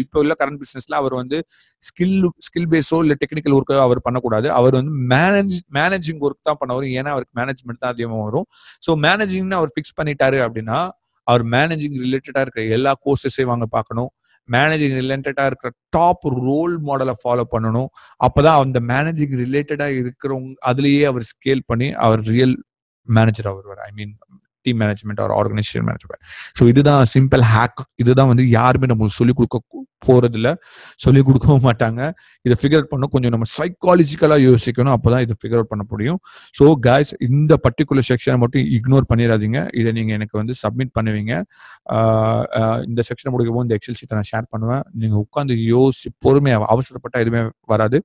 இப்போ உள்ள கரண்ட் பிசினஸ்ல அவர் வந்து ஸ்கில் பேஸோ இல்லை டெக்னிக்கல் ஒர்க்கோ அவர் பண்ணக்கூடாது. அவர் வந்து மேனேஜிங் ஒர்க் தான் பண்ண வரும். ஏன்னா அவருக்கு மேனேஜ்மெண்ட் தான் அதிகமாக வரும். ஸோ மேனேஜிங்னு அவர் ஃபிக்ஸ் பண்ணிட்டாரு அப்படின்னா, அவர் மேனேஜிங் ரிலேட்டடா இருக்கிற எல்லா கோர்சஸையும் வாங்க பார்க்கணும். மேனேஜிங் ரிலேட்டடா இருக்கிற டாப் ரோல் மாடலை ஃபாலோ பண்ணணும். அப்பதான் அந்த மேனேஜிங் ரிலேட்டடா இருக்கிறவங்க அதுலயே அவர் ஸ்கேல் பண்ணி அவர் ரியல் மேனேஜரா வருவார். I mean team management or organisation management. So இதுதான் சிம்பிள் ஹேக். இதுதான் வந்து யாருமே நம்மளுக்கு சொல்லிக் கொடுக்க போறது இல்லை, சொல்லிக் கொடுக்கவும் மாட்டாங்க. இதை ஃபிகர் அவுட் பண்ண கொஞ்சம் நம்ம சைக்காலஜிக்கலா யோசிக்கணும். அப்பதான் இதை ஃபிகர் அவுட் பண்ண முடியும். ஸோ கைஸ், இந்த பர்டிகுலர் செக்ஷனை மட்டும் இக்னோர் பண்ணிடாதீங்க. இதை நீங்க எனக்கு வந்து சப்மிட் பண்ணுவீங்க. இந்த செக்ஷனை முடிக்கவும் இந்த எக்ஸல் ஷீட்டை நான் ஷேர் பண்ணுவேன். நீங்க உட்காந்து யோசி பொறுமையாக, அவசரப்பட்டா எதுவுமே வராது.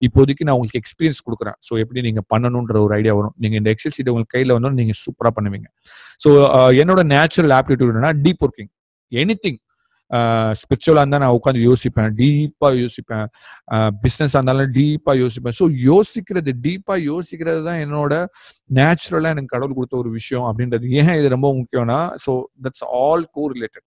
இப்போதைக்கு நான் உங்களுக்கு எக்ஸ்பீரியன்ஸ் கொடுக்குறேன். ஸோ எப்படி நீங்க பண்ணணுன்ற ஒரு ஐடியா வரும். நீங்க இந்த எக்ஸல் ஷீட் உங்களுக்கு கையில வந்தோம், நீங்க சூப்பரா பண்ணுவீங்க. ஸோ என்னோட நேச்சுரல் ஆப்டிடியூட்னா டீப் ஒர்க்கிங். எனிதிங் ஸ்பிரிச்சுவலா இருந்தா நான் உட்காந்து யோசிப்பேன், டீப்பா யோசிப்பேன். பிசினஸா இருந்தாலும் டீப்பா யோசிப்பேன். ஸோ டீப்பா யோசிக்கிறது தான் என்னோட நேச்சுரலா எனக்கு கடவுள் கொடுத்த ஒரு விஷயம் அப்படின்றது. ஏன் இது ரொம்ப முக்கியம்னா, ஸோ தட்ஸ் ஆல் கோரிலேட்டட்.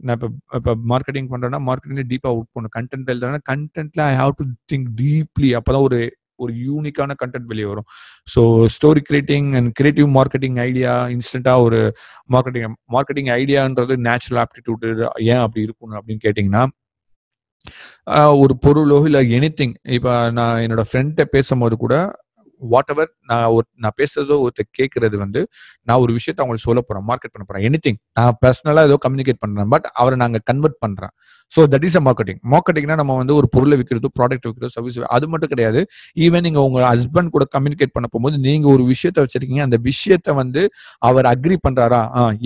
நான் இப்போ மார்க்கெட்டிங் பண்றேன்னா மார்க்கெட்டிங் டீப்பா ஒர்க் பண்ணும். கண்டென்ட் எழுதுறேன்னா கண்டென்ட்ல I have to think deeply. அப்பதான் ஒரு ஒரு யூனிக்கான கண்டென்ட் வெளியே வரும். So story creating and creative marketing idea இன்ஸ்டன்ட்டாக ஒரு மார்க்கெட்டிங் ஐடியான்றது நேச்சுரல் ஆப்டிடியூட் ஏன் அப்படி இருக்கணும் அப்படின்னு கேட்டிங்கன்னா, ஒரு பொருளோ இல்லை எனிதிங், இப்போ நான் என்னோட ஃப்ரெண்ட்டை பேசும்போது கூட வாட் எவர் நான் பேசுறதோ ஒருத்தர் கேட்கறது வந்து நான் ஒரு விஷயத்த அவங்களுக்கு சொல்ல போறேன், மார்க்கெட் பண்ண போறேன், எனிதிங் நான் பர்சனலா ஏதோ கம்யூனிகேட் பண்றேன், பட் அவரை நாங்கள் கன்வெர்ட் பண்றேன். So that is a marketing. மார்க்கெட்டிங்னா நம்ம வந்து ஒரு பொருளை விற்கிறதோ ப்ராடக்ட் விற்கிறதோ சர்வீஸ், அது மட்டும் கிடையாது. ஈவன் நீங்க உங்க ஹஸ்பண்ட் கூட கம்யூனிகேட் பண்ண போகும்போது நீங்க ஒரு விஷயத்த வச்சிருக்கீங்க, அந்த விஷயத்த வந்து அவர் அக்ரி பண்றாரா,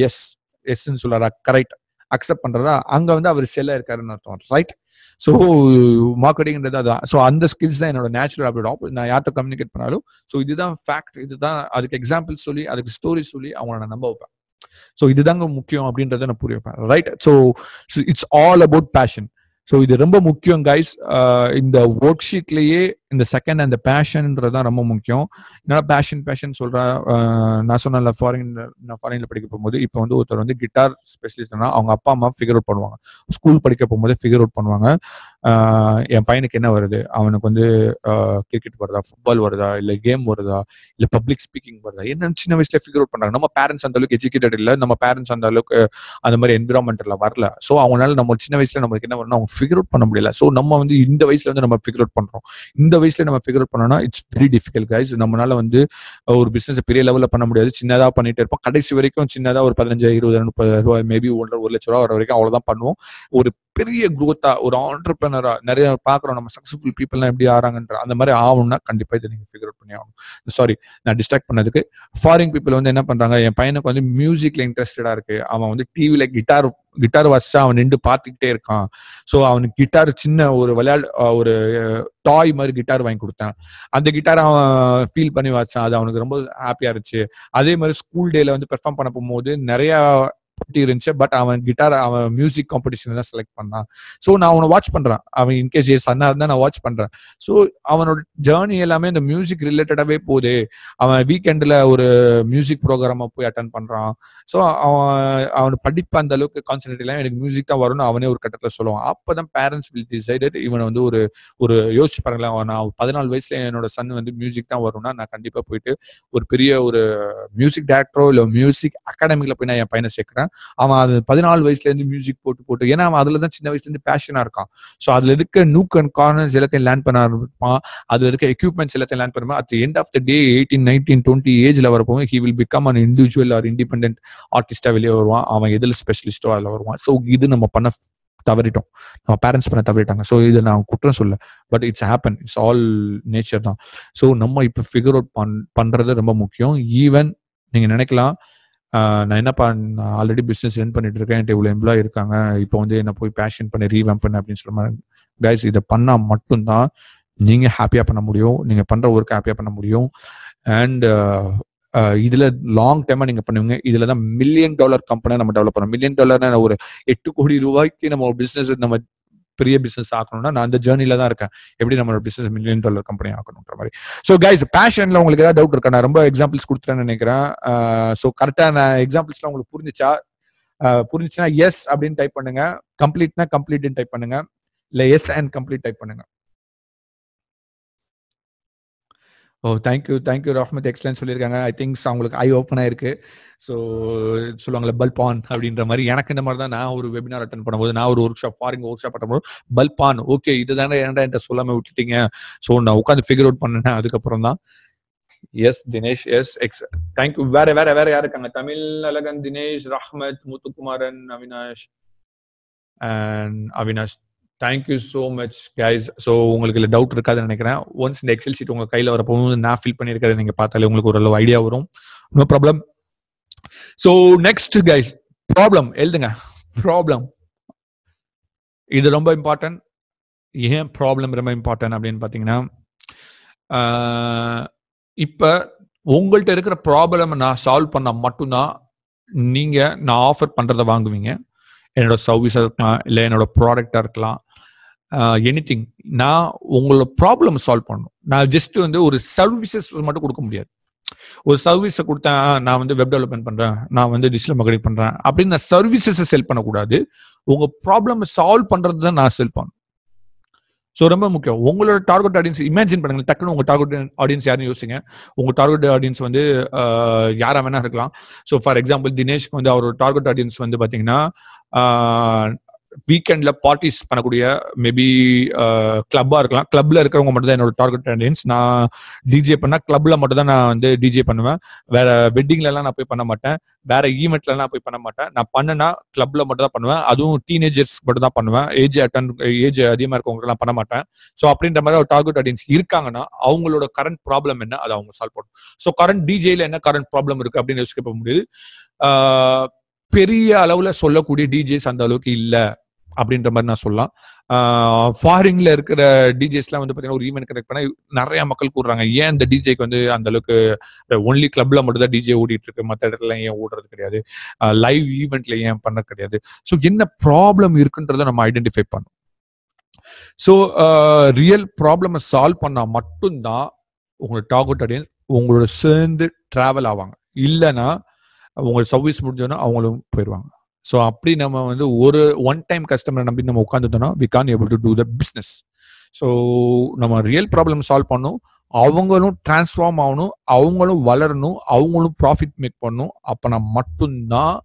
எஸ் எஸ்ன்னு சொல்றாரா, கரெக்ட் அக்செப்ட் பண்றாரா, அங்க வந்து அவர் செல்ல இருக்காருன்னு அர்த்தம், ரைட்? ஸோ மார்க்கெட்டிங்ன்றது அதான். ஸோ அந்த ஸ்கில்ஸ் தான் என்னோட நேச்சுரல் ஆப்டிடியூட். நான் யார்கிட்ட கம்யூனிகேட் பண்ணாலும் ஸோ இதுதான் ஃபேக்ட், இதுதான் அதுக்கு எக்ஸாம்பிள் சொல்லி அதுக்கு ஸ்டோரி சொல்லி அவங்கள நான் நம்ப வைப்பேன். ஸோ இதுதாங்க முக்கியம் அப்படின்றத நான் புரிய வைப்பேன், right? So it's all about passion. So இது ரொம்ப முக்கியம் கைஸ். இந்த ஒர்க் ஷீட்லேயே இந்த செகண்ட் அந்த பேஷன்ன்றதான் ரொம்ப முக்கியம். என்னடா பேஷன் சொல்கிறேன், நான் சொன்னேன்ல நான் ஃபாரின்ல படிக்க போகும்போது இப்போ வந்து ஒருத்தர் வந்து கிட்டார் ஸ்பெஷலிஸ்ட்னா அவங்க அப்பா அம்மா ஃபிகர் அவுட் பண்ணுவாங்க. ஸ்கூல் படிக்க போகும்போது ஃபிகர் அவுட் பண்ணுவாங்க. என் பையனுக்கு என்ன வருது, அவனுக்கு வந்து கிரிக்கெட் வருதா, ஃபுட்பால் வருதா, இல்லை கேம் வருதா, இல்லை பப்ளிக் ஸ்பீக்கிங் வருதா, என்னன்னு சின்ன வயசுல ஃபிகர் அவுட் பண்ணுறாங்க. நம்ம பேரண்ட்ஸ் அந்த அளவுக்கு எஜுகேட்டட் இல்லை, நம்ம பேரண்ட்ஸ் அந்த அளவுக்கு அந்த மாதிரி என்விரான்மெண்ட்ல வரல. ஸோ அவங்களால நம்ம சின்ன வயசுல நமக்கு என்ன வரணும் அவங்க ஃபிகர் அவுட் பண்ண முடியல. ஸோ நம்ம வந்து இந்த வயசுல வந்து நம்ம ஃபிகர் அவுட் பண்றோம். இந்த வயசுல நம்ம ஃபிகர் அவுட் பண்ணோம்னா இட்ஸ் வெரி டிஃபிகல்ட் கைஸ். நம்மளால வந்து ஒரு பிசினஸ் பெரிய லெவலில் பண்ண முடியாது, சின்னதா பண்ணிட்டு இருப்போம். கடைசி வரைக்கும் சின்னதா ஒரு 15,000, 20,000, 30,000, மேபி 1,00,000 வர வரைக்கும் அவ்வளவுதான் பண்ணுவோம். ஒரு பெரிய குரோத்தா ஒரு ஆண்டர்பிரனரா நிறைய பாக்குறோம், நம்ம சக்சஸ்ஃபுல் பீப்புள்லாம் எப்படி ஆறாங்கன்ற அந்த மாதிரி ஆகணும்னா கண்டிப்பா இதை நீங்க ஃபிகர் அவுட் பண்ணி ஆகணும். சாரி, நான் டிஸ்ட்ராக்ட் பண்ணதுக்கு. ஃபாரின் பீப்புள் வந்து என்ன பண்றாங்க, என் பையனுக்கு வந்து மியூசிக்ல இன்ட்ரெஸ்டடா இருக்கு, அவன் வந்து டிவில கிட்டார் வச்சா அவன் நின்று பார்த்துக்கிட்டே இருக்கான். ஸோ அவனுக்கு கிட்டார் சின்ன ஒரு ஒரு டாய் மாதிரி கிட்டார் வாங்கி கொடுத்தேன். அந்த கிட்டார் அவன் ஃபீல் பண்ணி வச்சான், அது அவனுக்கு ரொம்ப ஹாப்பியா இருந்துச்சு. அதே மாதிரி ஸ்கூல் டேல வந்து பெர்ஃபார்ம் பண்ண போகும்போது நிறைய போட்டி இருந்துச்சு, பட் அவன் கிட்டார் அவன் மியூசிக் காம்படிஷன் தான் செலக்ட் பண்ணான். ஸோ நான் அவனை வாட்ச் பண்றேன், அவன் இன்கேஸ் சன்னா இருந்தா நான் வாட்ச் பண்றேன். ஸோ அவனோட ஜேர்னி எல்லாமே இந்த மியூசிக் ரிலேட்டடாவே போகுது. அவன் வீக்கெண்ட்ல ஒரு மியூசிக் ப்ரோக்ராம போய் அட்டன் பண்றான். ஸோ அவன் படிப்பு அந்த அளவுக்கு கான்சென்ட்ரேட் இல்லை, எனக்கு மியூசிக் தான் வரும்னு அவனே ஒரு கட்டத்தில் சொல்லுவான். அப்பதான் பேரண்ட்ஸ் வில் டிசைடட் இவனை வந்து ஒரு யோசிச்சு பாருங்களேன், நான் 14 வயசுல என்னோட சன் வந்து மியூசிக் தான் வரும்னா நான் கண்டிப்பா போயிட்டு ஒரு பெரிய ஒரு மியூசிக் டைரக்டரோ இல்லை மியூசிக் அகாடமில போய் நான் என் பையனை சேர்க்கிறேன். அவன் அது 14 வயசுல இருந்து மியூசிக் போட்டு ஏன்னா அவன் அதுலதான் சின்ன வயசுல இருந்து பேஷனா இருக்கான். ஸோ அதுல இருக்க நூக் அண்ட் கார்னர்ஸ் எல்லாத்தையும் லேர்ன் பண்ண ஆரம்பிப்பான், அதுல இருக்க எக்யூப்மெண்ட்ஸ் எல்லாத்தையும் லேர்ன் பண்ணுவான். At the end of the day 18, 19, 20 ஏஜ்ல வரப்போ he will become an individual or independent ஆர்டிஸ்டா வெளியே வருவான். அவன் எதில் ஸ்பெஷலிஸ்டோ அதில் வருவான். ஸோ இது நம்ம பண்ண தவறிட்டோம், நம்ம பேரண்ட்ஸ் பண்ண தவறிட்டாங்க. ஸோ இதை நான் குற்றம் சொல்ல, but it's happen, it's all nature தான். ஸோ நம்ம இப்போ ஃபிகர் அவுட் பண்றது ரொம்ப முக்கியம். ஈவன் நீங்க நினைக்கலாம், நான் என்னப்பா நான் ஆல்ரெடி பிஸ்னஸ் ரன் பண்ணிட்டு இருக்கேன், என்கிட்ட இவ்வளோ எம்ப்ளாய் இருக்காங்க, இப்போ வந்து என்ன போய் பேஷன் பண்ணி ரீவேம் பண்ண அப்படின்னு சொல்ல மாதிரி. கைஸ், இதை பண்ணா மட்டும்தான் நீங்க ஹாப்பியா பண்ண முடியும், நீங்க பண்ற ஒர்க் ஹாப்பியா பண்ண முடியும். அண்ட் இதுல லாங் டைமா நீங்க பண்ணுவீங்க. இதுலதான் $1 மில்லியன் கம்பெனி நம்ம டெவலப் பண்ணோம். $1 மில்லியன் ஒரு 8 கோடி ரூபாய்க்கு நம்ம பிசினஸ் நம்ம பெரிய பிசினஸ் ஆக்கணும்னா நான் அந்த ஜேர்னில தான் இருக்கேன், எப்படி நம்மளோட பிசினஸ் $1 மில்லியன் கம்பெனி ஆக்கணும்ன்ற மாதிரி. ஸோ கைஸ், பேஷன்ல உங்களுக்கு ஏதாவது டவுட் இருக்கா? நான் ரொம்ப எக்ஸாம்பிள்ஸ் கொடுத்துட்டேன்னு நினைக்கிறேன். ஸோ கரெக்டா நான் எக்ஸாம்பிள்ஸ்லாம் உங்களுக்கு புரிஞ்சுச்சுன்னா எஸ் அப்படின்னு டைப் பண்ணுங்க, கம்ப்ளீட்னா கம்ப்ளீட்னு டைப் பண்ணுங்க, இல்ல எஸ் அண்ட் கம்ப்ளீட் டைப் பண்ணுங்க. ஓ, தேங்க்யூ ரஹ்மத், எக்ஸலன்ட் சொல்லியிருக்காங்க. ஐ திங்க்ஸ் அவங்களுக்கு ஐ ஓப்பன் ஆயிருக்கு. ஸோ சொல்லுவாங்களே பல்ப் ஆன் அப்படின்ற மாதிரி, எனக்கு இந்த மாதிரி தான் நான் ஒரு வெபினார் அட்டன் பண்ணும்போது, நான் ஒரு ஃபாரின் ஒர்க் ஷாப் பண்ணும்போது பல்ப் ஆன், ஓகே இதுதானே ஏன்டா என்கிட்ட சொல்லாம விட்டுட்டீங்க. ஸோ நான் உட்காந்து ஃபிகர் அவுட் பண்ணேன். அதுக்கப்புறம் தான் எஸ் தினேஷ், எஸ் தேங்க்யூ. வேற யார் இருக்காங்க? Tamil Azhagan, Dinesh, Rahmat, Muthukumaran, Avinash thank you so much guys. So உங்களுக்கு இல்லை டவுட் இருக்காதுன்னு நினைக்கிறேன். ஒன்ஸ் இந்த எக்ஸல் ஷீட் உங்க கையில் வரப்போது நான் ஃபில் பண்ணியிருக்காது நீங்க பார்த்தாலே உங்களுக்கு ஒரு அளவு ஐடியா வரும். No problem. So next guys, problem எழுதுங்க. ப்ராப்ளம் இது ரொம்ப இம்பார்ட்டன்ட். ஏன் ப்ராப்ளம் ரொம்ப இம்பார்ட்டன்ட் அப்படின்னு பார்த்தீங்கன்னா, இப்போ உங்கள்கிட்ட இருக்கிற ப்ராப்ளம் நான் சால்வ் பண்ண மட்டும்தான் நீங்க நான் ஆஃபர் பண்றதை வாங்குவீங்க. என்னோட சர்வீஸா இருக்கலாம், இல்லை என்னோட ப்ராடக்டா இருக்கலாம், எனிதிங். நான் உங்களோட ப்ராப்ளம் சால்வ் பண்ணணும். நான் ஜஸ்ட் வந்து ஒரு சர்வீசஸ் மட்டும் கொடுக்க முடியாது. ஒரு சர்வீஸை கொடுத்தேன், நான் வந்து வெப் டெவலப்மெண்ட் பண்றேன், நான் வந்து டிஜிட்டல் மார்க்கெட்டிங் பண்றேன் அப்படின்னு நான் சர்வீசஸை செல் பண்ணக்கூடாது. உங்க ப்ராப்ளம் சால்வ் பண்றது தான் நான் செல் பண்ணணும். ஸோ ரொம்ப முக்கியம். உங்களோட டார்கெட் ஆடியன்ஸ் இமேஜின் பண்ணுங்க. டக்குன்னு உங்க டார்கெட் ஆடியன்ஸ் யாருன்னு யோசிங்க. உங்க டார்கெட் ஆடியன்ஸ் வந்து யாரா வேணா இருக்கலாம். ஸோ ஃபார் எக்ஸாம்பிள் தினேஷ்க்கு வந்து அவரோட டார்கெட் ஆடியன்ஸ் வந்து பாத்தீங்கன்னா வீக்கெண்ட்ல பார்ட்டிஸ் பண்ணக்கூடிய மேபி கிளப்பா இருக்கலாம். கிளப்ல இருக்கிறவங்க மட்டும் தான் என்னோட டார்கெட் ஆடியன்ஸ். நான் டிஜே பண்ணா கிளப்ல மட்டும் தான் நான் வந்து டிஜே பண்ணுவேன். வேற வெட்டிங்ல எல்லாம் நான் போய் பண்ண மாட்டேன். வேற ஈவெண்ட்ல எல்லாம் போய் பண்ண மாட்டேன். நான் பண்ணனா கிளப்ல மட்டும் தான் பண்ணுவேன். அதுவும் டீனேஜர்ஸ் மட்டும் தான் பண்ணுவேன். ஏஜ் அதிகமா இருக்கவங்க எல்லாம் பண்ண மாட்டேன். ஸோ அப்படின்ற மாதிரி ஒரு டார்கெட் ஆடியன்ஸ் இருக்காங்கன்னா அவங்களோட கரண்ட் ப்ராப்ளம் என்ன அதை அவங்க சால்வ் பண்ணணும். ஸோ கரண்ட் டிஜேல என்ன கரண்ட் ப்ராப்ளம் இருக்கு அப்படின்னு யோசிக்க போக முடியுது. பெரிய அளவுல சொல்லக்கூடிய டிஜேஸ் அந்த அளவுக்கு இல்ல அப்படின்ற மாதிரி நான் சொல்லலாம். ஃபாரின்ல இருக்கிற டிஜேஸ்லாம் வந்து பாத்தீங்கன்னா ஒரு ஈவென்ட் கனெக்ட் பண்ண நிறைய மக்கள் கூடுறாங்க. ஏன் இந்த டிஜேக்கு வந்து அந்த அளவுக்கு ஒன்லி கிளப்ல மட்டும் தான் டிஜே ஓடிட்டு இருக்கு, மற்ற இடத்துல ஏன் ஓடுறது கிடையாது, லைவ் ஈவெண்ட்ல ஏன் பண்ண கிடையாது. ஸோ என்ன ப்ராப்ளம் இருக்குன்றத நம்ம ஐடென்டிஃபை பண்ணணும். ஸோ ரியல் ப்ராப்ளம் சால்வ் பண்ணா மட்டும்தான் உங்களோட டார்கெட் ஆடியன்ஸ் உங்களோட சேர்ந்து டிராவல் ஆவாங்க. இல்லைன்னா உங்களுக்கு சர்வீஸ் முடிஞ்சோன்னா அவங்களும் போயிடுவாங்க. ஸோ அப்படி நம்ம வந்து ஒரு ஒன் டைம் கஸ்டமரை நம்பி நம்ம உட்காந்துட்டோம்னா we can able to do the business. So நம்ம ரியல் ப்ராப்ளம் சால்வ் பண்ணணும், அவங்களும் டிரான்ஸ்ஃபார்ம் ஆகணும், அவங்களும் வளரணும், அவங்களும் ப்ராஃபிட் மேக் பண்ணணும். அப்போனா மட்டும்தான்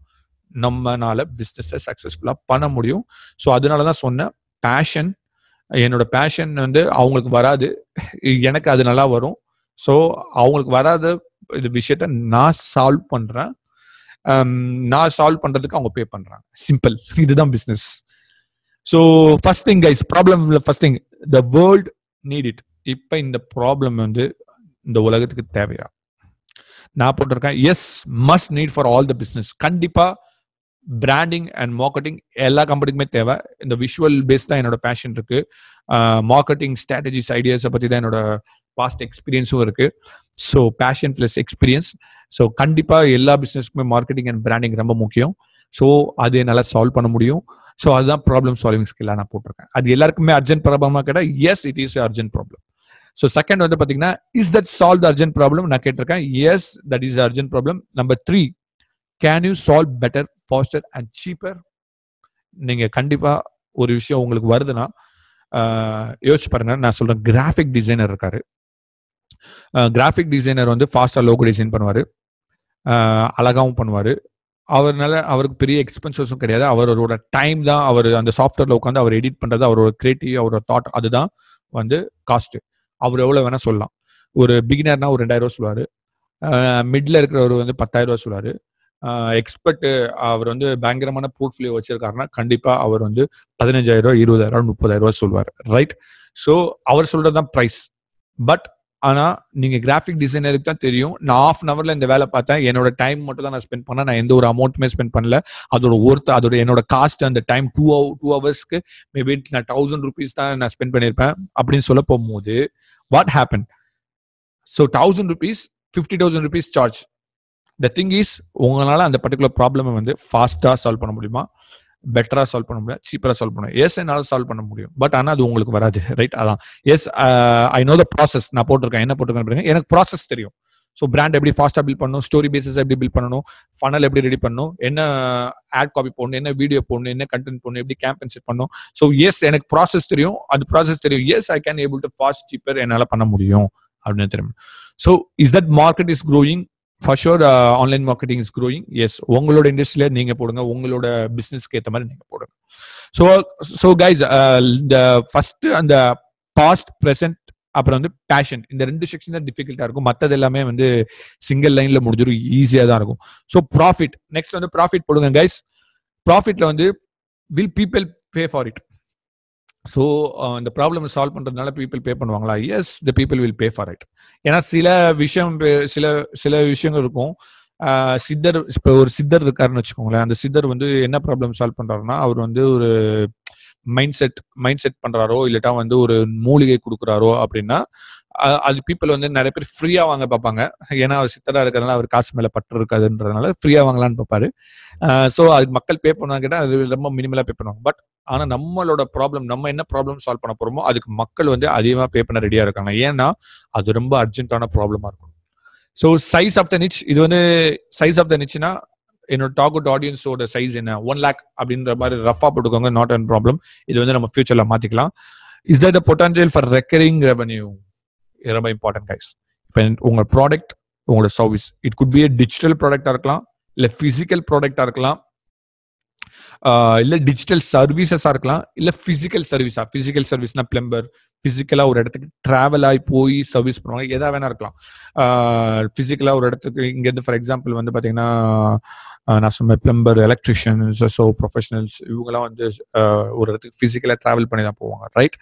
நம்மளால பிஸ்னஸை சக்ஸஸ்ஃபுல்லாக பண்ண முடியும். ஸோ அதனால தான் சொன்னேன், பேஷன். என்னோட பேஷன் வந்து அவங்களுக்கு வராது, எனக்கு அது நல்லா வரும். ஸோ அவங்களுக்கு வராத இது விஷயத்த நான் சால்வ் பண்றேன். நான் சால்வ் பண்றதுக்கு அவங்க பே பண்றாங்க. சிம்பிள். இதுதான் business. So first thing guys, problem first thing the world need it. இப்ப இந்த ப்ராப்ளம் வந்து இந்த உலகத்துக்கு தேவையா? நான் போட்டிருக்கேன் yes, must need for all the business. கண்டிப்பா பிராண்டிங் அண்ட் மார்க்கெட்டிங் எல்லா கம்பெனிக்குமே தேவை. இந்த விஷுவல் பேஸ் தான் என்னோட பேஷன் இருக்கு. மார்க்கெட்டிங் ஸ்ட்ராட்டஜிஸ் ஐடியாஸை பத்தி தான் என்னோட பாஸ்ட் எக்ஸ்பீரியன்ஸும் இருக்கு. So passion plus experience. So கண்டிப்பா எல்லா பிசினஸ்க்குமே மார்க்கெட்டிங் அண்ட் பிராண்டிங் ரொம்ப முக்கியம். ஸோ அது என்னால் சால்வ் பண்ண முடியும். ஸோ அதுதான் ப்ராப்ளம் சால்விங் ஸ்கில்லாக நான் போட்டிருக்கேன். அது எல்லாருக்குமே அர்ஜென்ட் ப்ராப்ளமா கேட்டால் yes, it is urgent problem. So second வந்து பார்த்தீங்கன்னா is that solve the urgent problem நான் கேட்டிருக்கேன். Yes, that is urgent problem. Number 3, can you solve better, faster and cheaper? நீங்க கண்டிப்பா ஒரு விஷயம் உங்களுக்கு வருதுன்னா யோசிச்சு பாருங்க. நான் சொல்றேன், கிராஃபிக் டிசைனர் இருக்காரு. கிராஃபிக் டிசைனர் வந்து ஃபாஸ்டா லோகோ டிசைன் பண்ணுவாரு, அழகாவும் பண்ணுவாரு. அவருக்கு பெரிய எக்ஸ்பென்சஸும் கிடையாது. அவரோட டைம் தான், அவர் அந்த சாஃப்ட்வேர்ல உட்காந்து அவர் எடிட் பண்றது, அவரோட கிரியேட்டிவ், அவரோட தாட், அதுதான் வந்து காஸ்ட். அவர் எவ்வளவு வேணா சொல்லலாம். ஒரு பிகினர்னா ஒரு 2000 ரூபாய் சொல்லுவாரு, மிட்ல இருக்கிறவர் வந்து 10,000 ரூபாய் சொல்லுவாரு, எக்ஸ்பர்ட் அவர் வந்து பயங்கரமான போர்ட்ஃபோலியோ வச்சிருக்காருன்னா கண்டிப்பா அவர் வந்து 15,000 ரூபாய், 20,000, 30,000 ரூபாய் சொல்லுவார். ரைட்? ஸோ அவர் சொல்றதுதான் பிரைஸ். பட் ஆனா நீங்க கிராஃபிக் டிசைனருக்கு தான் தெரியும், நான் ½ an hourல இந்த வேலை பார்த்தேன், என்னோட டைம் மட்டும் தான் நான் ஸ்பெண்ட் பண்ணேன், நான் எந்த ஒரு அமௌண்ட்டுமே ஸ்பெண்ட் பண்ணல. அதோட என்னோட காஸ்ட் அந்த டைம் 2 ஹவர்ஸ்க்கு மேபி நான் 1000 rupees தான் நான் ஸ்பெண்ட் பண்ணியிருப்பேன் அப்படின்னு சொல்ல போகும்போது what happen? So 1000 rupees, 50,000 rupees charge. The thing is, உங்களால அந்த பர்டிகுலர் ப்ராப்ளமை வந்து ஃபாஸ்டா சால்வ் பண்ண முடியுமா, பெட்டரா சால்வ் பண்ண முடியும், சீப்பரா சால்வ் பண்ண? எஸ், என்னால சால்வ் பண்ண முடியும். பட் ஆனா அது உங்களுக்கு வராது. ரைட்? அதான் yes, I know the process. நான் போட்டிருக்கேன், என்ன போட்டிருக்கேன், எனக்கு ப்ராசஸ் தெரியும். ஸோ பிராண்ட் எப்படி ஃபாஸ்டா பில்ட் பண்ணணும், ஸ்டோரி பேசிஸ் எப்படி பில்ட் பண்ணணும், ஃபனல் எப்படி ரெடி பண்ணணும், என்ன ஆட் காப்பி போடணும், என்ன வீடியோ போடணும், என்ன கண்டென்ட் போடணும், எப்படி கேம்பெயின் செட் பண்ணணும். ஸோ எஸ், எனக்கு ப்ராசஸ் தெரியும், அது ப்ராசஸ் தெரியும். Yes, I can able to fast, cheaper என்னால பண்ண முடியும் அப்படின்னு தெரியும். So is that market is growing? For sure, online marketing is growing. Yes, உங்களோட இண்டஸ்ட்ரியில நீங்க போடுங்க, உங்களோட பிசினஸ்க்கு ஏற்ற மாதிரி நீங்க போடுங்க. ஸோ கைஸ், the first அந்த பாஸ்ட், ப்ரெசென்ட், அப்புறம் வந்து பேஷன், இந்த 2 செக்ஷன் தான் டிஃபிகல்ட்டா இருக்கும். மற்றது எல்லாமே வந்து சிங்கிள் லைன்ல முடிஞ்சிடும், ஈஸியா தான் இருக்கும். ஸோ ப்ராஃபிட், நெக்ஸ்ட் வந்து ப்ராஃபிட் போடுங்க கைஸ். ப்ராஃபிட்ல வந்து will people pay for it? So இந்த ப்ராப்ளம் சால்வ் பண்றதுனால பீப்புள் பே பண்ணுவாங்களா? Yes, the people will pay for it. ஏன்னா சில விஷயங்கள் இருக்கும். சித்தர், இப்போ ஒரு சித்தர் இருக்காருன்னு வச்சுக்கோங்களேன். அந்த சித்தர் வந்து என்ன ப்ராப்ளம் சால்வ் பண்றாருன்னா, அவர் வந்து ஒரு மைண்ட் செட் பண்றாரோ, இல்லட்டா வந்து ஒரு மூலிகை கொடுக்குறாரோ அப்படின்னா அது பீப்புள் வந்து நிறைய பேர் ஃப்ரீயா வாங்க பார்ப்பாங்க. ஏன்னா அவர் சித்தரா இருக்கிறதுனால அவர் காசு மேல பற்று இருக்காதுன்றதுனால ஃப்ரீயா வாங்கலான்னு பார்ப்பாரு. ஸோ அதுக்கு மக்கள் பே பண்ணுவாங்க கேட்டால் அது ரொம்ப மினிமலா பே பண்ணுவாங்க. பட் ஆனா நம்மளோட ப்ராப்ளம், நம்ம என்ன ப்ராப்ளம் சால்வ் பண்ண போறோமோ அதுக்கு மக்கள் வந்து அதிகமா பே பண்ண ரெடியா இருக்காங்க. ஏன்னா அது ரொம்ப அர்ஜென்ட்டான ப்ராப்ளமா இருக்கும். ஸோ சைஸ் ஆஃப் த நிச், இது வந்து சைஸ் ஆஃப் த நிச்னா என்னோட டார்கெட் ஆடியன்ஸோட சைஸ் என்ன, 1 lakh அப்படின்ற மாதிரி ரஃபா போட்டுக்கோங்க. Not an problem. இது வந்து நம்ம ஃபியூச்சர்ல மாத்திக்கலாம். Is there the potential for recurring revenue? ரொம்ப இம்பார்ட்டன்ட் கைஸ். இப்போ உங்க ப்ராடக்ட், உங்களோட service, it could be digital ப்ராடக்டா இருக்கலாம், இல்ல பிசிக்கல் ப்ராடக்டா இருக்கலாம், இல்ல டிஜிட்டல் சர்வீசஸா இருக்கலாம், இல்ல பிசிக்கல் சர்வீஸா. பிசிக்கல் சர்வீஸ்னா பிளம்பர், பிசிக்கலா ஒரு இடத்துக்கு டிராவல் ஆகி போய் சர்வீஸ் பண்ணுவாங்க, எதா வேணா இருக்கலாம். பிசிக்கலா ஒரு இடத்துக்கு இங்கேருந்து ஃபார் எக்ஸாம்பிள் வந்து பாத்தீங்கன்னா நான் சொன்ன பிளம்பர், எலக்ட்ரிஷியன்ஸ், ஸோ ப்ரொஃபஷனல்ஸ், இவங்கெல்லாம் வந்து ஒரு இடத்துக்கு பிசிக்கலா டிராவல் பண்ணி தான் போவாங்க, ரைட்?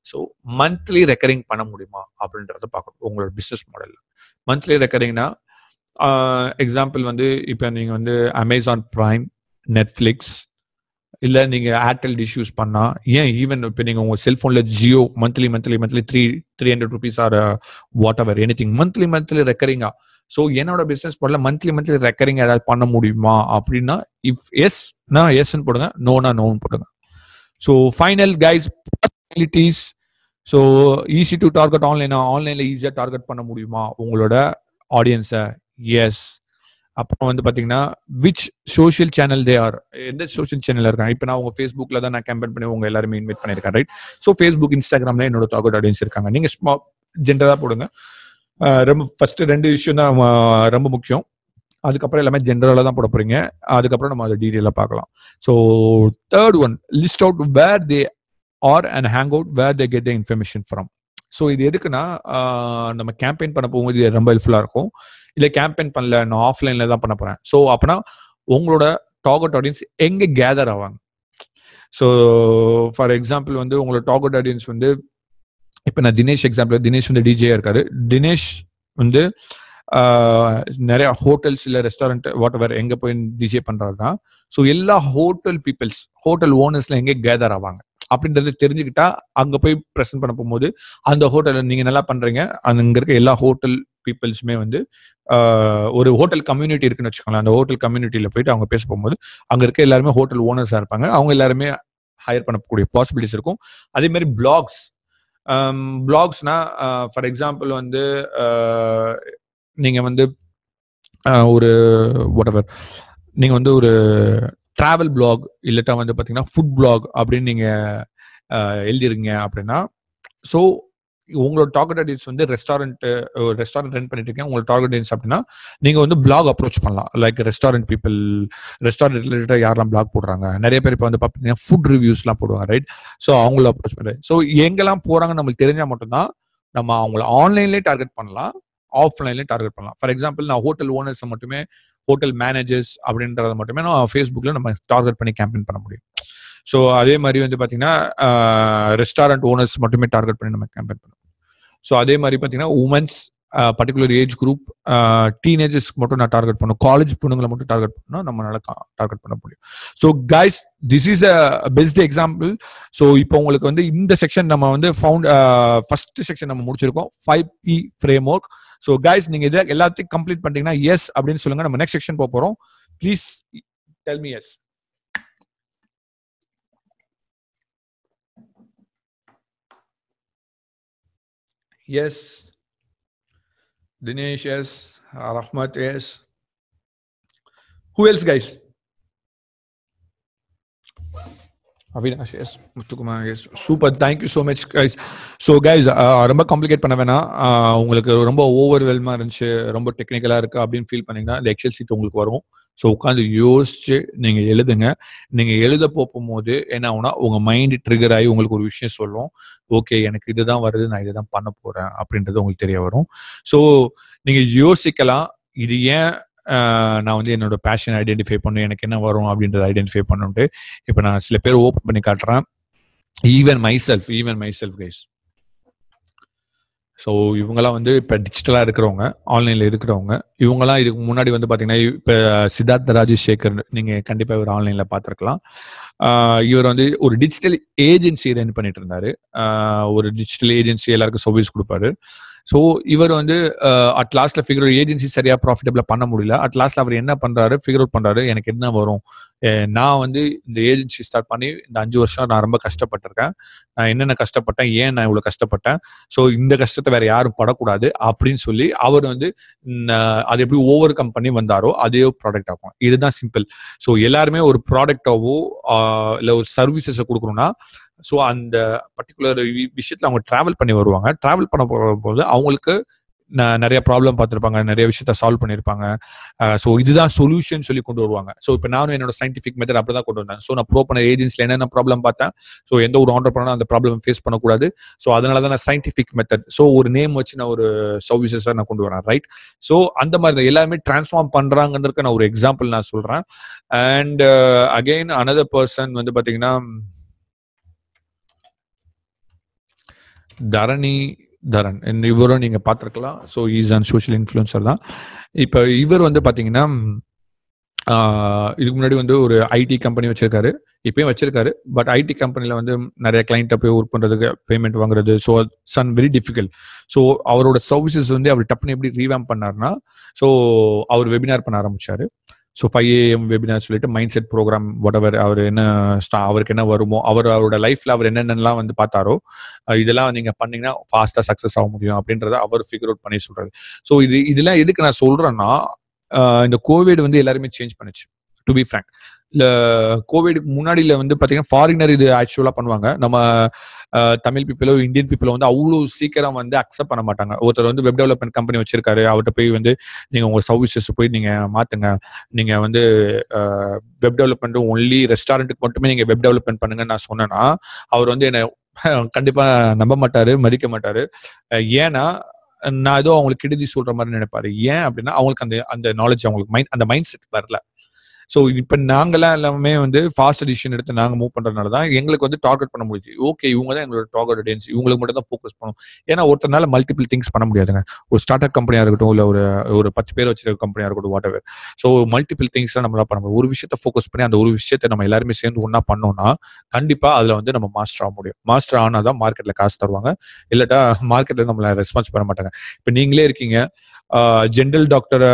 ஸோ மந்த்லி ரெக்கரிங் பண்ண முடியுமா அப்படின்றத பார்க்கணும் உங்களோட பிஸ்னஸ் மாடலில். மந்த்லி ரெக்கரிங்னா எக்ஸாம்பிள் வந்து இப்போ நீங்கள் வந்து அமேசான் பிரைம், நெட்ஃப்ளிக்ஸ், இல்லை நீங்கள் ஏர்டெல் டிஷ் யூஸ் பண்ணால், ஏன் ஈவன் இப்போ நீங்கள் உங்கள் செல்ஃபோனில் Jio monthly 300 rupees or whatever anything monthly ரெக்கரிங்கா. ஸோ என்னோட பிஸ்னஸ் மாடலில் மந்த்லி ரெக்கரிங் ஏதாவது பண்ண முடியுமா அப்படின்னா, இஃப் எஸ்னா எஸ்ன்னு போடுங்க, நோனா நோன்னு போடுங்க. So final guys, possibilities. So easy to target ஆன்லைனில் ஈஸியாக டார்கெட் பண்ண முடியுமா உங்களோட ஆடியன்ஸை? எஸ். அப்புறம் வந்து பார்த்தீங்கன்னா which social channel they are, எந்த சோஷியல் சேனல் இருக்காங்க. இப்போ நான் உங்கள் ஃபேஸ்புக்கில் தான் நான் கேம்பெயின் பண்ணி உங்கள் எல்லாருமே இன்வைட் பண்ணியிருக்கேன், ரைட்? ஸோ ஃபேஸ்புக், இன்ஸ்டாகிராமில் என்னோட டார்கெட் ஆடியன்ஸ் இருக்காங்க. நீங்கள் ஜென்ரலாக போடுங்க. ரொம்ப ஃபர்ஸ்ட் 2 விஷயம் தான் ரொம்ப முக்கியம். அதுக்கப்புறம் எல்லாமே ஜென்ரலாக தான் போட போறீங்க. அதுக்கப்புறம் நம்ம அதை டீட்டெயிலாக பார்க்கலாம். So third one, list out where they are and hang out where they get the information from. So இது எதுக்குன்னா நம்ம கேம்பெயின் பண்ண போகும்போது இது ரொம்ப ஹெல்ப்ஃபுல்லாக இருக்கும். இல்லை கேம்பெயின் பண்ணல, நான் ஆஃப்லைனில் தான் பண்ண போகிறேன். ஸோ அப்போனா உங்களோட டார்கெட் ஆடியன்ஸ் எங்கே கேதர் ஆவாங்க? ஸோ ஃபார் எக்ஸாம்பிள் வந்து உங்களோட டார்கெட் ஆடியன்ஸ் வந்து இப்போ நான் தினேஷ் எக்ஸாம்பிள், தினேஷ் வந்து டிஜேயா இருக்காரு. தினேஷ் வந்து நிறைய ஹோட்டல்ஸ் இல்லை ரெஸ்டாரண்ட் வாட் எவர் எங்கே போய் டிஜே பண்ணுறாருன்னா, ஸோ எல்லா ஹோட்டல் பீப்புள்ஸ், ஹோட்டல் ஓனர்ஸ்ல எங்கே கேதர் ஆவாங்க அப்படின்றது தெரிஞ்சுக்கிட்டா அங்கே போய் ப்ரெசென்ட் பண்ண போகும்போது அந்த ஹோட்டலில் நீங்கள் நல்லா பண்ணுறீங்க, அங்கே இருக்க எல்லா ஹோட்டல் பீப்புள்ஸுமே வந்து ஒரு ஹோட்டல் கம்யூனிட்டி இருக்குன்னு வச்சுக்கோங்களேன். அந்த ஹோட்டல் கம்யூனிட்டியில் போயிட்டு அவங்க பேச போகும்போது அங்கே இருக்க எல்லாருமே ஹோட்டல் ஓனர்ஸாக இருப்பாங்க. அவங்க எல்லாருமே ஹையர் பண்ணக்கூடிய பாசிபிலிட்டிஸ் இருக்கும். அதே மாதிரி பிளாக்ஸ்னா ஃபார் எக்ஸாம்பிள் வந்து நீங்கள் வந்து ஒரு வாட் எவர் நீங்கள் வந்து ஒரு டிராவல் பிளாக் இல்லட்டா வந்து பார்த்தீங்கன்னா ஃபுட் பிளாக் அப்படின்னு நீங்கள் எழுதிருங்க அப்படின்னா, ஸோ உங்களோட டார்கெட் ஆடியன்ஸ் வந்து ரெஸ்டாரண்ட் ரன் பண்ணிட்டு இருக்கேன் உங்களோட டார்கெட் ஆடியன்ஸ் அப்படின்னா, நீங்கள் வந்து பிளாக் அப்ரோச் பண்ணலாம். லைக் ரெஸ்டாரண்ட் பீப்புள், ரெஸ்டாரண்ட் ரிலேட்டடாக யாரெல்லாம் பிளாக் போடுறாங்க, நிறைய பேர் இப்போ வந்து பார்த்தீங்கன்னா ஃபுட் ரிவ்யூஸ்லாம் போடுவாங்க, ரைட்? ஸோ அவங்கள அப்ரோச் பண்ணுறேன். ஸோ எங்கெல்லாம் போகிறாங்கன்னு நம்மளுக்கு தெரிஞ்சால் மட்டும்தான் நம்ம அவங்கள ஆன்லைன்லேயே டார்கெட் பண்ணலாம், ஆஃப்லைன்லேயே டார்கெட் பண்ணலாம். ஃபார் எக்ஸாம்பிள் நான் ஹோட்டல் ஓனர்ஸை மட்டுமே, ஹோட்டல் மேனேஜர்ஸ் அப்படின்றத மட்டுமே நான் ஃபேஸ்புக்கில் நம்ம டார்கெட் பண்ணி கேம்பெயின் பண்ண முடியும். ஸோ அதே மாதிரி வந்து பார்த்தீங்கன்னா ரெஸ்டாரண்ட் ஓனர்ஸ் மட்டுமே டார்கெட் பண்ணி நம்ம கேம்பெயின் பண்ண முடியும். ஸோ அதே மாதிரி பார்த்தீங்கன்னா உமன்ஸ், பர்டிகுலர் ஏஜ் குரூப், டீனேஜர்ஸ்க்கு மட்டும் நான் டார்கெட் பண்ணும், காலேஜ் பொண்ணுங்களை மட்டும் டார்கெட் பண்ணால் நம்மளால டார்கெட் பண்ண முடியும். So guys, this is a best example. So இப்போ உங்களுக்கு வந்து இந்த செக்ஷன் நம்ம வந்து ஃபர்ஸ்ட் செக்ஷன் நம்ம முடிச்சிருக்கோம், 5P frame work. So guys, நீங்க இதை எல்லாத்தையும் கம்ப்ளீட் பண்ணிட்டீங்கன்னா எஸ் அப்படின்னு சொல்லுங்க. நம்ம நெக்ஸ்ட் செக்ஷன் போக போறோம். Please tell me yes. Yes. Dinesh, yes. Rahmat, yes. Who else, guys? Avinash, yes. Muthukumar, yes. Super. Thank you so much, guys. So, guys, ரொம்ப காம்ப்ளிகேட் பண்ண வேணாம். உங்களுக்கு ரொம்ப ஓவர்வெல்மா இருந்துச்சு, ரொம்ப டெக்னிக்கலா இருக்கு அப்படின்னு ஃபீல் பண்ணீங்கன்னா இந்த எக்ஸல் சீட் உங்களுக்கு வரும். ஸோ உட்காந்து யோசிச்சு நீங்க எழுதுங்க. நீங்க எழுத போகும்போது என்ன ஆகுனா உங்க மைண்ட் ட்ரிகர் ஆகி உங்களுக்கு ஒரு விஷயம் சொல்லும், ஓகே எனக்கு இதுதான் வருது, நான் இதுதான் பண்ண போறேன் அப்படின்றது உங்களுக்கு தெரிய வரும். ஸோ நீங்க யோசிக்கலாம், இது ஏன் நான் வந்து என்னோட பேஷன் ஐடென்டிஃபை பண்ணு, எனக்கு என்ன வரும் அப்படின்றத ஐடென்டிஃபை பண்ணுன்ட்டு. இப்போ நான் சில பேர் ஓப்பன் பண்ணி காட்டுறேன். Even my self guys. So இவங்கெல்லாம் வந்து இப்போ டிஜிட்டலாக இருக்கிறவங்க, ஆன்லைனில் இருக்கிறவங்க. இவங்கெல்லாம் இதுக்கு முன்னாடி வந்து பார்த்தீங்கன்னா இப்போ சித்தார்த்த ராஜசேகர், நீங்கள் கண்டிப்பாக இவர் ஆன்லைனில் பார்த்துருக்கலாம். இவர் வந்து ஒரு டிஜிட்டல் ஏஜென்சி ரன் பண்ணிட்டு இருந்தாரு. ஒரு டிஜிட்டல் ஏஜென்சி எல்லாருக்கும் சர்வீஸ் கொடுப்பாரு. ஸோ இவர் வந்து அட் லாஸ்ட்ல ஃபிகர் ஏஜென்சி சரியா ப்ராஃபிட்டபிளா பண்ண முடியல. அட் லாஸ்ட்ல அவர் என்ன பண்றாரு, ஃபிகர் அவுட் பண்றாரு, எனக்கு என்ன வரும், நான் வந்து இந்த ஏஜென்சி ஸ்டார்ட் பண்ணி இந்த 5 வருஷம் நான் ரொம்ப கஷ்டப்பட்டிருக்கேன், நான் என்னென்ன கஷ்டப்பட்டேன், ஏன் நான் இவ்வளவு கஷ்டப்பட்டேன், ஸோ இந்த கஷ்டத்தை வேற யாரும் படக்கூடாது அப்படின்னு சொல்லி அவர் வந்து அது எப்படி ஓவர் கம் பண்ணி வந்தாரோ அதே ப்ராடக்ட் ஆகும். இதுதான் சிம்பிள். ஸோ எல்லாருமே ஒரு ப்ராடக்டாவோ இல்லை ஒரு சர்வீசஸை கொடுக்கணும்னா ஸோ அந்த பர்டிகுலர் விஷயத்துல அவங்க டிராவல் பண்ணி வருவாங்க. டிராவல் பண்ண போகும்போது அவங்களுக்கு நிறைய ப்ராப்ளம் பார்த்துருப்பாங்க, நிறைய விஷயத்த சால்வ் பண்ணியிருப்பாங்க. ஸோ இதுதான் சொல்யூஷன் சொல்லி கொண்டு வருவாங்க. ஸோ இப்போ நானும் என்னோட சயின்டிஃபிக் மெத்தட் அப்படி தான் கொண்டு வந்தேன். ஸோ நான் ப்ரோ பண்ண ஏஜென்சியில் என்னென்ன ப்ராப்ளம் பார்த்தேன், ஸோ எந்த ஒரு ஆண்டர்பிரனர் அந்த ப்ராப்ளம் ஃபேஸ் பண்ணக்கூடாது. ஸோ அதனால தான் நான் சயின்டிஃபிக் மெத்தட், ஸோ ஒரு நேம் வச்சு நான் ஒரு சர்வீசஸாக நான் கொண்டு வரேன், ரைட்? ஸோ அந்த மாதிரி தான் எல்லாருமே டிரான்ஸ்ஃபார்ம் பண்ணுறாங்கன்றதுக்கு நான் ஒரு எக்ஸாம்பிள் நான் சொல்கிறேன். அண்ட் அகெயின் அனதர் பர்சன் வந்து பார்த்தீங்கன்னா தரன், இவரும் நீங்க பார்த்துருக்கலாம். So is and social influencer தான். இப்போ இவர் வந்து பார்த்தீங்கன்னா இதுக்கு முன்னாடி வந்து ஒரு ஐடி கம்பெனி வச்சிருக்காரு, இப்பயும் வச்சிருக்காரு. பட் ஐடி கம்பெனியில் வந்து நிறைய கிளைண்ட்டை போய் ஒர்க் பண்ணுறதுக்கு பேமெண்ட் வாங்குறது, ஸோ சன் வெரி டிஃபிகல்ட். ஸோ அவரோட சர்வீசஸ் வந்து அவர் டப்புன்னு எப்படி ரீவேம் பண்ணார்னா, ஸோ அவர் வெபினார் பண்ண ஆரம்பிச்சாரு. ஸோ 5 AM வெபினார் சொல்லிட்டு மைண்ட் செட் ப்ரோக்ராம் whatever அவர் என்ன அவருக்கு என்ன வருமோ, அவரோட லைஃப்ல அவர் என்னென்னலாம் வந்து பார்த்தாரோ, இதெல்லாம் நீங்க பண்ணீங்கன்னா ஃபாஸ்டா சக்ஸஸ் ஆக முடியும் அப்படின்றத அவர் ஃபிகர் அவுட் பண்ணி சொல்றாரு. ஸோ இதெல்லாம் எதுக்கு நான் சொல்றேன்னா, இந்த கோவிட் வந்து எல்லாருமே சேஞ்ச் பண்ணுச்சு, டு பி ஃப்ராங்க். இல்ல கோவிடுக்கு முன்னாடியில வந்து பாத்தீங்கன்னா ஃபாரினர் இது ஆக்சுவலா பண்ணுவாங்க. நம்ம தமிழ் பீப்புளோ இந்தியன் பீப்புளோ வந்து அவ்வளோ சீக்கிரம் வந்து அக்செப்ட் பண்ண மாட்டாங்க. ஒருத்தர் வந்து வெப் டெவலப்மெண்ட் கம்பெனி வச்சிருக்காரு, அவர்கிட்ட போய் வந்து நீங்க உங்க சர்வீசஸ் போய் நீங்க மாத்துங்க, நீங்க வந்து வெப் டெவலப்மெண்ட் ஒன்லி ரெஸ்டாரண்ட்டுக்கு மட்டுமே நீங்க வெப் டெவலப்மெண்ட் பண்ணுங்கன்னு நான் சொன்னேன்னா, அவர் வந்து என்ன கண்டிப்பா நம்ப மாட்டாரு, மதிக்க மாட்டாரு. ஏன்னா நான் ஏதோ அவங்களுக்கு கெடுதி சொல்ற மாதிரி நினைப்பாரு. ஏன் அப்படின்னா அவங்களுக்கு அந்த அந்த நாலேஜ், அவங்களுக்கு அந்த மைண்ட் செட் வரல. ஸோ இப்போ நாங்களாம் எல்லாமே வந்து ஃபாஸ்ட் டிசிஷன் எடுத்து நாங்கள் மூவ் பண்ணுறதுனால தான் எங்களுக்கு வந்து டார்கெட் பண்ண முடியுது. ஓகே, இவங்க தான் எங்களோட டார்கெட் ஆடியன்ஸ், இவங்களுக்கு மட்டும் தான் ஃபோக்கஸ் பண்ணும். ஏன்னா ஒருத்தனால மல்டிபிள் திங்ஸ் பண்ண முடியாதுங்க. ஒரு ஸ்டார்ட் அப் கம்பெனியாக இருக்கட்டும், இல்லை ஒரு 10 பேர் வச்சிருக்க கம்பெனியாக இருக்கட்டும், வாட் எவர். ஸோ மல்டிபிள் திங்ஸ்லாம் நம்மளால பண்ண முடியும். ஒரு விஷயத்தை ஃபோக்கஸ் பண்ணி அந்த ஒரு விஷயத்தை நம்ம எல்லாருமே சேர்ந்து ஒன்றா பண்ணோம்னா கண்டிப்பாக அதில் வந்து நம்ம மாஸ்டர் ஆக முடியும். மாஸ்டர் ஆனால் தான் மார்க்கெட்டில் காசு தருவாங்க, இல்லாட்டா மார்க்கெட்டில் நம்மளை ரெஸ்பான்ஸ் பண்ண மாட்டாங்க. இப்போ நீங்களே இருக்கீங்க, ஜென்ரல் டாக்டரை,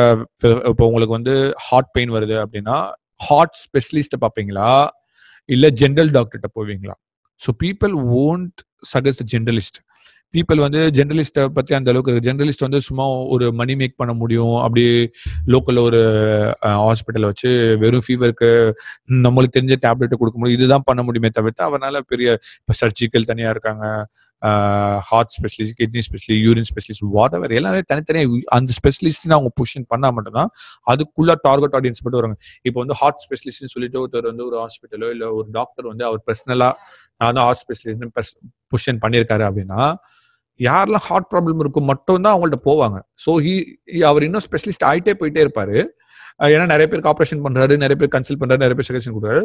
இப்போ உங்களுக்கு வந்து ஹார்ட் பெயின் வருது அப்படின்னா ஹார்ட் ஸ்பெஷலிஸ்ட்டை பார்ப்பீங்களா, இல்லை ஜென்ரல் டாக்டர்கிட்ட போவீங்களா? So people won't suggest generalist. People வந்து ஜென்ரலிஸ்ட்டை பற்றி அந்த அளவுக்கு, ஜென்ரலிஸ்ட் வந்து சும்மா ஒரு மணி மேக் பண்ண முடியும், அப்படியே லோக்கலில் ஒரு ஹாஸ்பிட்டலை வச்சு வெறும் ஃபீவருக்கு நம்மளுக்கு தெரிஞ்ச டேப்லெட்டை கொடுக்க முடியும், இதுதான் பண்ண முடியுமே தவிர்த்து அவரால் பெரிய இப்போ சர்ஜிக்கல் தனியாக இருக்காங்க, heart specialist, kidney specialist, urine specialist, whatever, எல்லாமே தனித்தனியாக அந்த ஸ்பெஷலிஸ்ட்னு அவங்க பொசிஷன் பண்ணால் மட்டும்தான் அதுக்குள்ள டார்கெட் ஆடியன்ஸ் மட்டும் வருவாங்க. இப்போ வந்து ஹார்ட் ஸ்பெஷலிஸ்ட்னு சொல்லிட்டு ஒருத்தர் வந்து ஒரு ஹாஸ்பிட்டலோ இல்லை ஒரு டாக்டர் வந்து அவர் பர்சனலாக நான் தான் ஹார்ட் ஸ்பெஷலிஸ்ட்னு பொசிஷன் பண்ணியிருக்காரு அப்படின்னா, யாரெல்லாம் ஹார்ட் ப்ராப்ளம் இருக்கும் மட்டும் தான் அவங்கள்ட்ட போவாங்க. ஸோ அவர் இன்னும் ஸ்பெஷலிஸ்ட் ஆகிட்டே போயிட்டே இருப்பாரு. ஏன்னா நிறைய பேருக்கு ஆப்ரேஷன் பண்றாரு, நிறைய பேர் கன்சல்ட் பண்றாரு, நிறைய பேர் சஜஷன் கொடுக்குறாரு.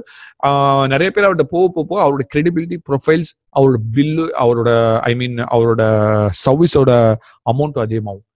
நிறைய பேர் அவர்கிட்ட போக அவரோட கிரெடிபிலிட்டி, ப்ரொஃபைல்ஸ், அவரோட பில்லு, அவரோட அவரோட சர்வீஸோட அமௌண்ட் அதிகமாகும்.